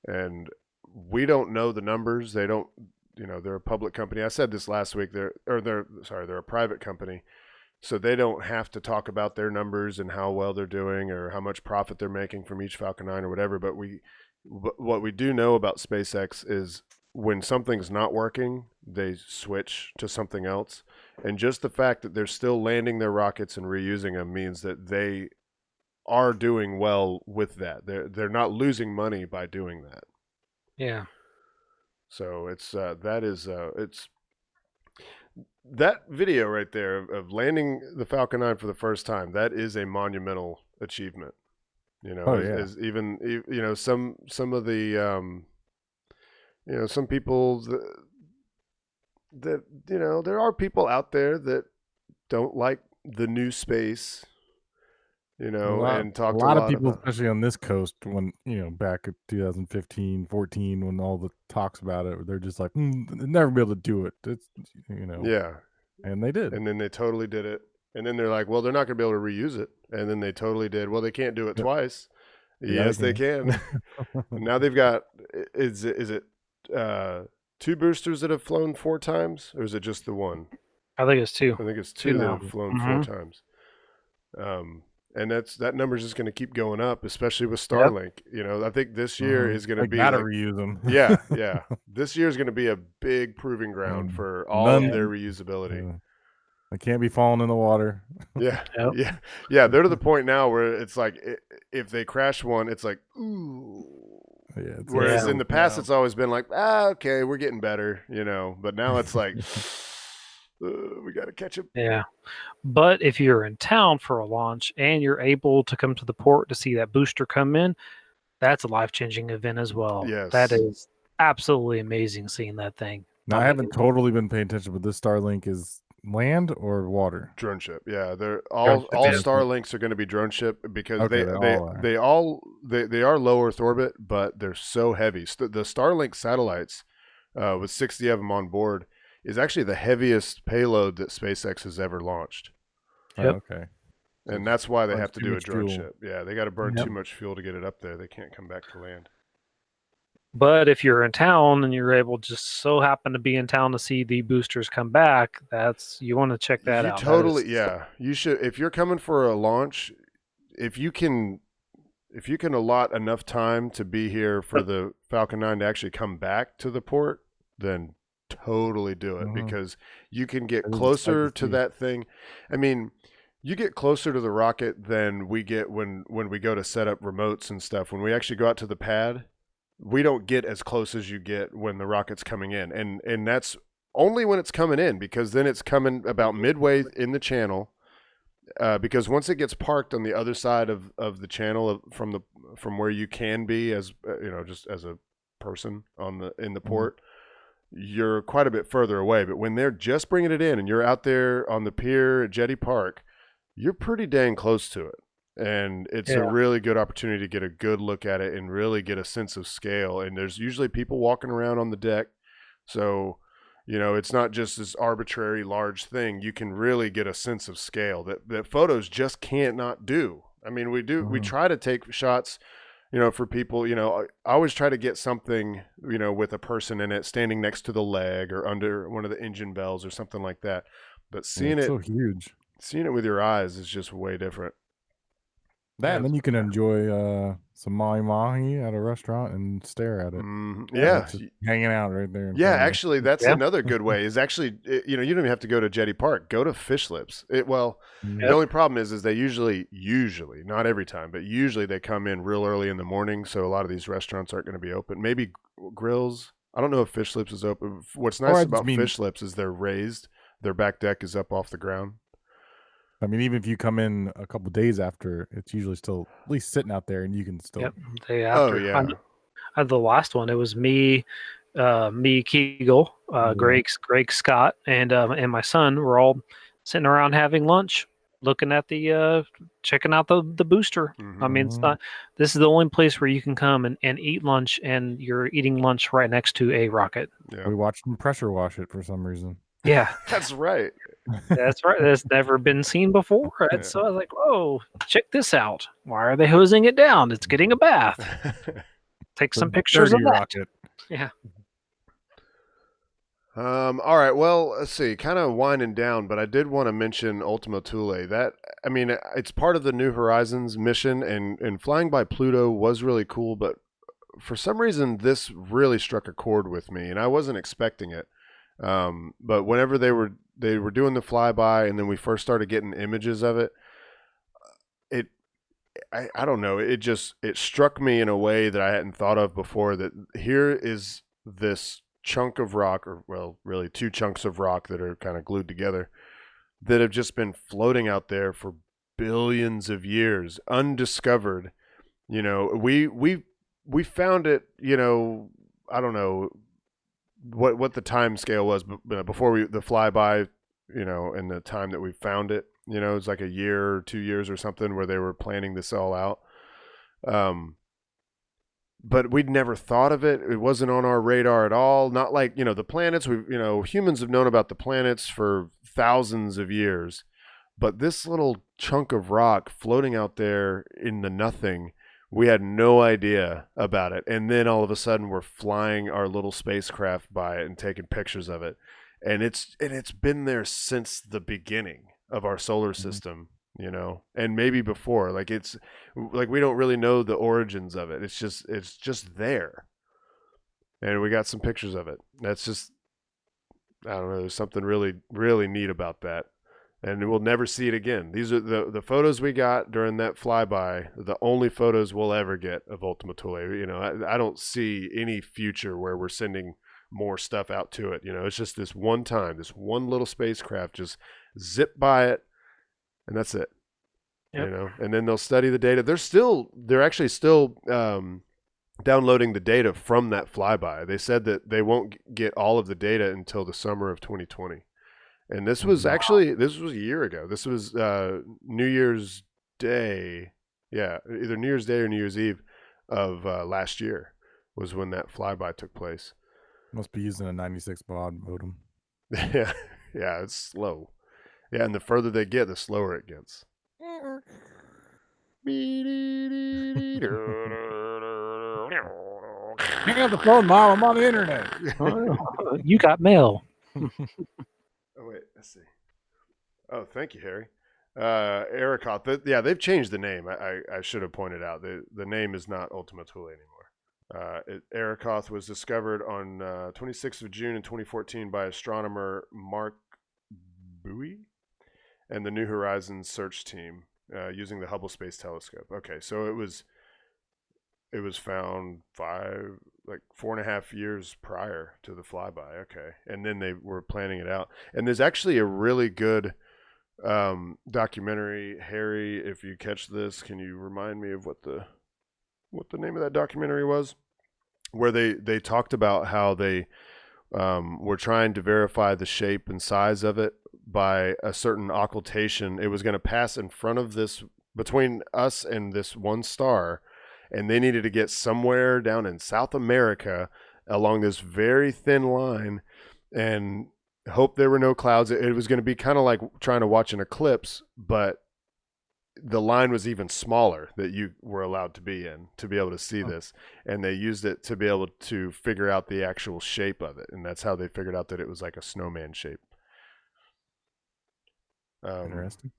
And we don't know the numbers. They don't, you know, they're a public company. I said this last week. They're a private company, so they don't have to talk about their numbers and how well they're doing or how much profit they're making from each Falcon 9 or whatever. But what we do know about SpaceX is when something's not working, they switch to something else. And just the fact that they're still landing their rockets and reusing them means that they are doing well with that. They're not losing money by doing that. Yeah. So it's that video right there of landing the Falcon 9 for the first time, that is a monumental achievement. You know, as even, you know, some of the, you know, some people that, you know, there are people out there that don't like the new space, you know, and talk a to lot a of lot people, about, especially on this coast, when, you know, back in 2015, 14, when all the talks about it, they're just like, they'll never be able to do it. It's, you know. yeah. And they did. And then they totally did it. And then they're like, well, they're not going to be able to reuse it. And then they totally did. Well, they can't do it twice. Yeah, Yes, they can. Now they've got, is it 2 boosters that have flown 4 times? Or is it just the one? I think it's 2. I think it's 2 that now. have flown 4 times. And that number's just going to keep going up, especially with Starlink. You know, I think this year is going to be gotta reuse them. Yeah. This year is going to be a big proving ground for all of their reusability. They can't be falling in the water. Yeah. They're to the point now where it's like, if they crash one, it's like, ooh. Yeah, Whereas in the past, it's always been like, okay, we're getting better, you know. But now it's like, we got to catch them. Yeah. But if you're in town for a launch and you're able to come to the port to see that booster come in, that's a life-changing event as well. Yes. That is absolutely amazing seeing that thing. Now, I haven't totally been paying attention, but this Starlink is land or water? Drone ship. Yeah, they're all Starlinks are going to be drone ship because they are low Earth orbit, but they're so heavy. The Starlink satellites, with 60 of them on board, is actually the heaviest payload that SpaceX has ever launched. Yep. Okay. And that's why they have to do a drone fuel. ship. Yeah, they got to burn too much fuel to get it up there. They can't come back to land. But if you're in town and you're able just so happen to be in town to see the boosters come back, you want to check that out. You should, if you're coming for a launch, if you can allot enough time to be here for the Falcon 9 to actually come back to the port, then totally do it, because you can get closer to that thing. I mean, you get closer to the rocket than we get when we go to set up remotes and stuff. When we actually go out to the pad, we don't get as close as you get when the rocket's coming in. And that's only when it's coming in, because then it's coming about midway in the channel. Because once it gets parked on the other side of the channel from where you can be as you know, just as a person in the port, you're quite a bit further away. But when they're just bringing it in and you're out there on the pier at Jetty Park, you're pretty dang close to it. And it's a really good opportunity to get a good look at it and really get a sense of scale. And there's usually people walking around on the deck. So, you know, it's not just this arbitrary large thing. You can really get a sense of scale that photos just can't not do. I mean, we try to take shots, you know, for people, you know, I always try to get something, you know, with a person in it standing next to the leg or under one of the engine bells or something like that. But seeing so huge. Seeing it with your eyes is just way different. And then you can enjoy some mahi at a restaurant and stare at it. Just hanging out right there. Actually, that's another good way. Is actually, you know, you don't even have to go to Jetty Park. Go to Fish Lips. The only problem is they usually, not every time, but usually they come in real early in the morning. So a lot of these restaurants aren't going to be open. Maybe grills. I don't know if Fish Lips is open. What's nice about Fish Lips is they're raised. Their back deck is up off the ground. I mean, even if you come in a couple days after, it's usually still at least sitting out there, and you can still. Yep. Day after. Oh yeah. The last one, it was me, Kegel, Greg Scott, and my son were all sitting around having lunch, looking at checking out the booster. I mean, this is the only place where you can come and eat lunch, and you're eating lunch right next to a rocket. Yeah. We watched them pressure wash it for some reason. Yeah, that's right. That's right. That's never been seen before. Right? So I was like, whoa, check this out. Why are they hosing it down? It's getting a bath. Take some pictures of that. Rocket. Yeah. All right. Well, let's see. Kind of winding down, but I did want to mention Ultima Thule. That, I mean, it's part of the New Horizons mission, and flying by Pluto was really cool, but for some reason, this really struck a chord with me, and I wasn't expecting it. But whenever they were doing the flyby, and then we first started getting images of it, I don't know, it struck me in a way that I hadn't thought of before, that here is this chunk of rock, or well, really two chunks of rock that are kind of glued together, that have just been floating out there for billions of years, undiscovered. You know, we found it. You know, I don't know what the time scale was before the flyby. You know, and the time that we found it. You know, it's like a year or 2 years or something where they were planning this all out. But we'd never thought of it. It wasn't on our radar at all. Not like, you know, the planets. Humans have known about the planets for thousands of years, but this little chunk of rock floating out there in the nothing, we had no idea about it. And then all of a sudden we're flying our little spacecraft by it and taking pictures of it. And it's been there since the beginning of our solar system, you know, and maybe before. Like, it's like we don't really know the origins of it. It's just there. And we got some pictures of it. That's just, I don't know, there's something really, really neat about that. And we'll never see it again. These are the photos we got during that flyby, the only photos we'll ever get of Ultima Thule. You know, I don't see any future where we're sending more stuff out to it. You know, it's just this one time, this one little spacecraft just zip by it, and that's it. Yep. You know, and then they'll study the data. They're actually still downloading the data from that flyby. They said that they won't get all of the data until the summer of 2020. And this was a year ago. This was New Year's Day. Yeah, either New Year's Day or New Year's Eve of last year was when that flyby took place. Must be using a 96 baud modem. Yeah, it's slow. Yeah, and the further they get, the slower it gets. Pick up the phone, Mom. I'm on the internet. You got mail. Oh, wait, let's see. Oh, thank you, Harry. Arakoth. Yeah, they've changed the name. I should have pointed out. The name is not Ultima Thule anymore. Arakoth was discovered on 26th of June in 2014 by astronomer Mark Bowie and the New Horizons search team using the Hubble Space Telescope. Okay, so it was found 4.5 years prior to the flyby. Okay, and then they were planning it out. And there's actually a really good documentary. Harry, if you catch this, can you remind me of what the name of that documentary was? Where they talked about how they were trying to verify the shape and size of it by a certain occultation. It was going to pass in front of this, between us and this one star, and they needed to get somewhere down in South America along this very thin line and hope there were no clouds. It was going to be kind of like trying to watch an eclipse, but the line was even smaller that you were allowed to be in to be able to see this. And they used it to be able to figure out the actual shape of it. And that's how they figured out that it was like a snowman shape. Interesting.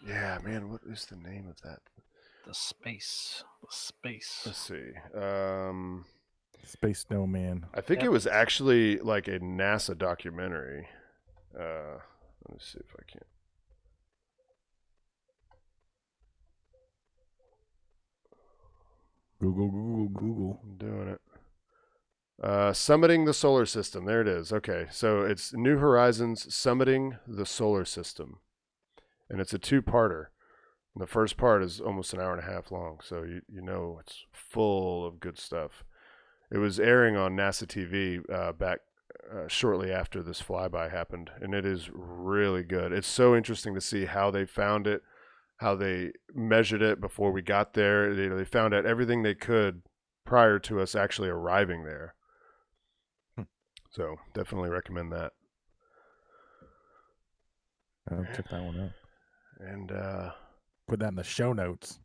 Yeah, man, what is the name of that? The space. Let's see. Space Snowman. I think it was actually like a NASA documentary. Let me see if I can. Google. I'm doing it. Summiting the solar system. There it is. Okay, so it's New Horizons Summiting the Solar System. And it's a two-parter. And the first part is almost an hour and a half long, so you know it's full of good stuff. It was airing on NASA TV back shortly after this flyby happened, and it is really good. It's so interesting to see how they found it, how they measured it before we got there. They found out everything they could prior to us actually arriving there. So definitely recommend that. I'll check that one out. And put that in the show notes.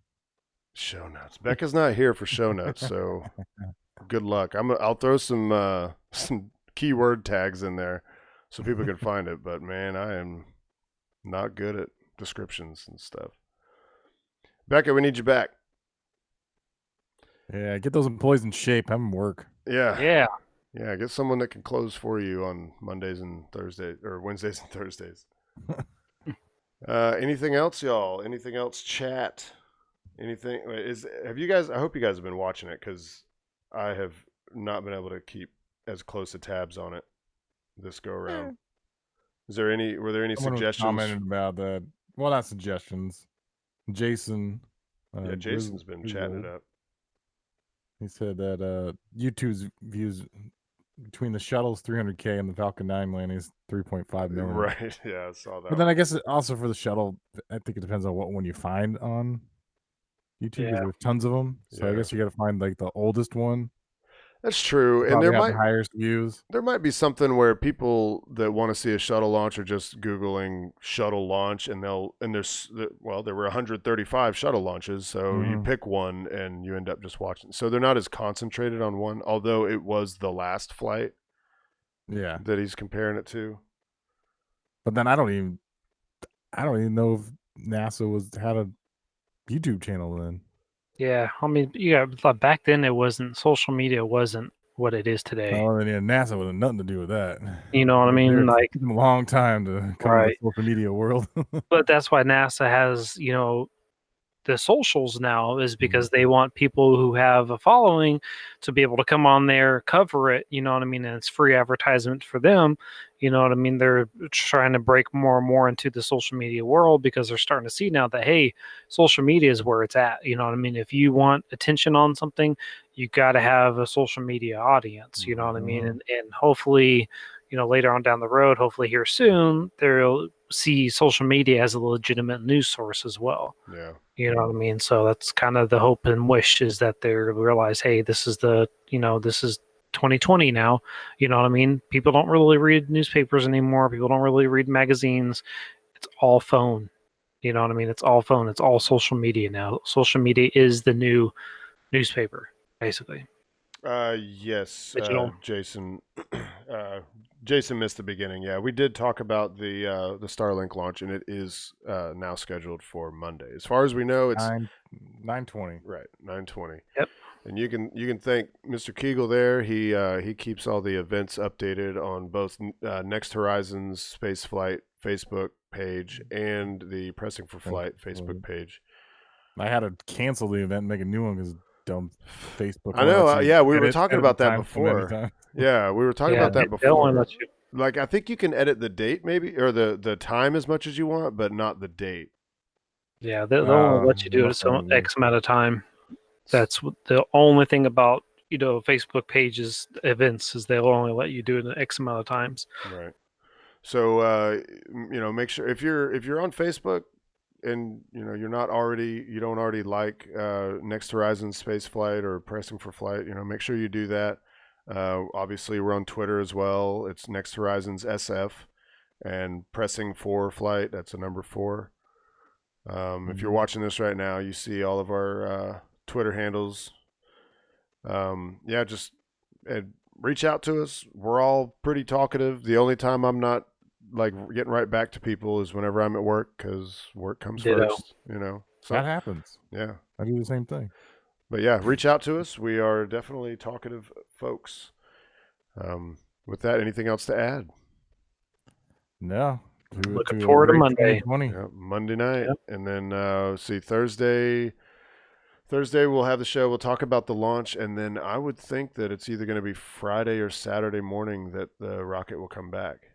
Show notes. Becca's not here for show notes, so good luck. I'll throw some keyword tags in there so people can find it. But man, I am not good at descriptions and stuff. Becca, we need you back. Yeah, get those employees in shape. Have them work. Yeah. Get someone that can close for you on Mondays and Thursdays, or Wednesdays and Thursdays. Anything else, y'all? Anything else? Chat. Anything? Have you guys? I hope you guys have been watching it, because I have not been able to keep as close a tabs on it this go around. Were there any Someone was suggestions? commenting about that. Well, not suggestions. Jason. Yeah, Jason's been chatting it up. He said that YouTube's views between the shuttle's 300K and the Falcon 9 landing is 3.5 million. Right. Yeah, I saw that. But then I guess also for the shuttle, I think it depends on what one you find on YouTube. Yeah. Because there's tons of them. So I guess you got to find like the oldest one. That's true, and Probably there have might the highest views. There might be something where people that want to see a shuttle launch are just Googling shuttle launch, and there were 135 shuttle launches, so you pick one and you end up just watching. So they're not as concentrated on one, although it was the last flight. Yeah, that he's comparing it to. But then I don't even know if NASA had a YouTube channel then. Yeah, I mean, back then social media wasn't what it is today. Oh, and yeah, NASA would have nothing to do with that. You know what I mean? It Like, took them a long time to come to the social media world. But that's why NASA has, the socials now, is because they want people who have a following to be able to come on there, cover it, you know what I mean? And it's free advertisement for them. You know what I mean? They're trying to break more and more into the social media world because they're starting to see now that, hey, social media is where it's at. You know what I mean? If you want attention on something, you got to have a social media audience, you know what I mean? And hopefully, later on down the road, hopefully here soon, they'll see social media as a legitimate news source as well. Yeah. You know what I mean? So that's kind of the hope and wish, is that they realize, hey, this is 2020 now. You know what I mean? People don't really read newspapers anymore. People don't really read magazines. It's all phone. You know what I mean? It's all phone. It's all social media now. Social media is the new newspaper, basically. Yes, Digital. Jason. Jason missed the beginning. Yeah, we did talk about the Starlink launch, and it is now scheduled for Monday. As far as we know, it's 9:20. Right, 9:20. Yep. And you can thank Mr. Kegel there. He keeps all the events updated on both Next Horizons Spaceflight Facebook page and the Pressing for Flight Facebook page. I had to cancel the event and make a new one because dumb Facebook. I know. Yeah, we were talking about that before. Yeah, we were talking about that before. Like, I think you can edit the date maybe, or the time as much as you want, but not the date. Yeah, they'll only let you do it some X amount of time. That's the only thing about Facebook pages events, is they'll only let you do it an X amount of times. Right. So make sure if you're on Facebook and you don't already like Next Horizon Spaceflight or Pressing for Flight, make sure you do that. Obviously we're on Twitter as well. It's Next Horizons SF, and Pressing for Flight, that's a number 4. If you're watching this right now, you see all of our Twitter handles. Just reach out to us. We're all pretty talkative. The only time I'm not like getting right back to people is whenever I'm at work, because work comes first. So that happens. Yeah, I do the same thing. But yeah, reach out to us. We are definitely talkative folks. With that, anything else to add? No. Looking forward to Monday. Yep, Monday night. Yep. And then Thursday we'll have the show. We'll talk about the launch, and then I would think that it's either going to be Friday or Saturday morning that the rocket will come back.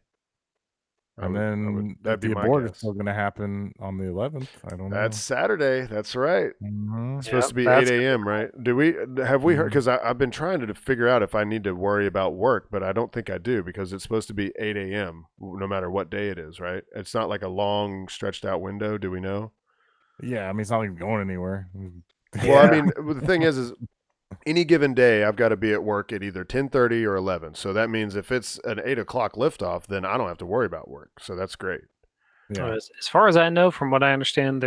That'd be my guess. It's still going to happen on the 11th. I don't know. That's Saturday. That's right. It's supposed to be 8 a.m., right? Have we heard? Because I've been trying to figure out if I need to worry about work, but I don't think I do, because it's supposed to be 8 a.m. no matter what day it is, right? It's not like a long stretched out window. Do we know? Yeah, I mean, it's not like going anywhere. Well, I mean, the thing is any given day I've got to be at work at either 10:30 or 11. So that means if it's an 8 o'clock liftoff, then I don't have to worry about work. So that's great. Yeah. As far as I know, from what I understand,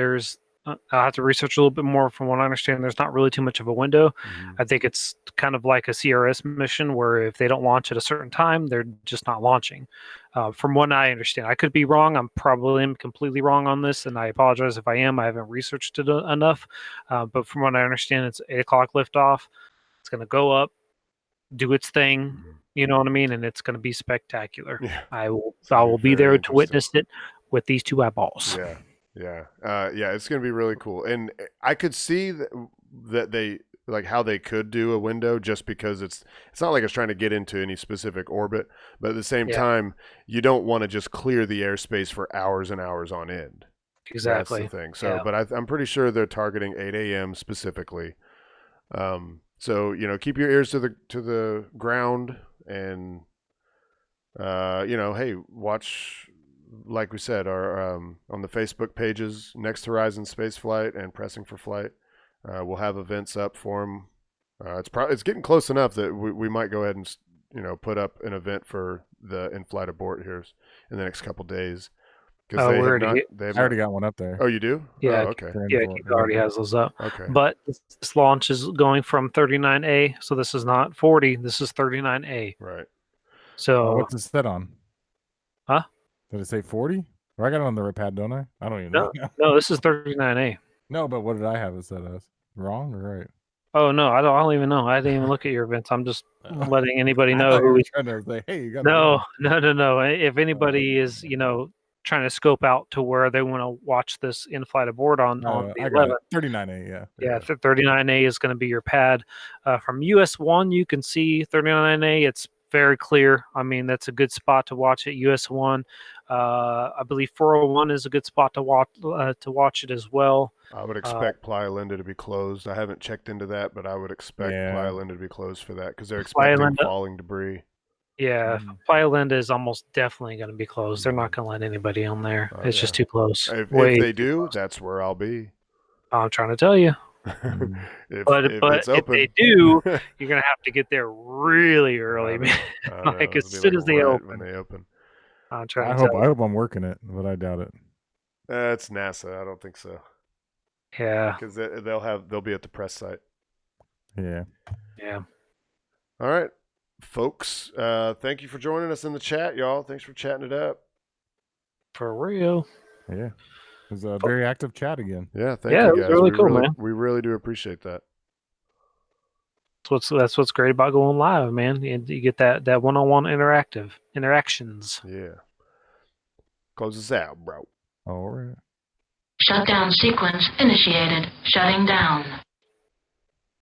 I'll have to research a little bit more. From what I understand, there's not really too much of a window. I think it's kind of like a CRS mission, where if they don't launch at a certain time, they're just not launching. From what I understand, I could be wrong. I'm probably completely wrong on this, and I apologize if I am. I haven't researched it enough. But from what I understand, it's 8 o'clock liftoff. It's going to go up, do its thing. You know what I mean? And it's going to be spectacular. Yeah. I will be there to witness it with these 2 eyeballs. Yeah. It's going to be really cool. And I could see that like how they could do a window, just because it's not like it's trying to get into any specific orbit, but at the same time, you don't want to just clear the airspace for hours and hours on end. Exactly. That's the thing. So, but I'm pretty sure they're targeting 8 a.m. specifically. So keep your ears to the ground, and hey, watch, like we said, our on the Facebook pages, Next Horizon Spaceflight and Pressing for Flight. We'll have events up for them. It's getting close enough that we might go ahead and put up an event for the in-flight abort here in the next couple days. Because I already got one up there. Oh, you do? Yeah. Oh, okay. Yeah, Keith already has those up. Okay. But this launch is going from 39A, so this is not 40. This is 39A. Right. So what's it set on? Huh? Did it say 40? Or I got it on the right pad, don't I? I don't even know. No, this is 39A. No, but what did I have it set as? Wrong or right? Oh no, I don't even know. I didn't even look at your events. I'm just letting anybody I know thought you who. were trying to say, hey, you got No. If anybody is trying to scope out to where they want to watch this in-flight abort on the I got 11th. it. 39A, yeah. Yeah, 39A is going to be your pad. From US1, you can see 39A. It's very clear. I mean, that's a good spot to watch at US1. I believe 401 is a good spot to watch it as well. I would expect Playa Linda to be closed. I haven't checked into that, but I would expect Playa Linda to be closed for that because they're expecting falling debris. Yeah, Playa Linda is almost definitely going to be closed. They're not going to let anybody on there. It's just too close. If they do, that's where I'll be. I'm trying to tell you. But if they do, you're going to have to get there really early, man. Like as soon as they open. When they open. I'm trying I to hope I'm working it, but I doubt it. It's NASA. I don't think so. Yeah. Because they'll be at the press site. Yeah. Yeah. All right, folks. Thank you for joining us in the chat, y'all. Thanks for chatting it up. For real. Yeah. It was a very active chat again. Yeah, thank you guys. It was really cool, man. We really do appreciate that. That's what's great about going live, man. You get that one-on-one interactions. Yeah. Close us out, bro. All right. Shutdown sequence initiated. Shutting down.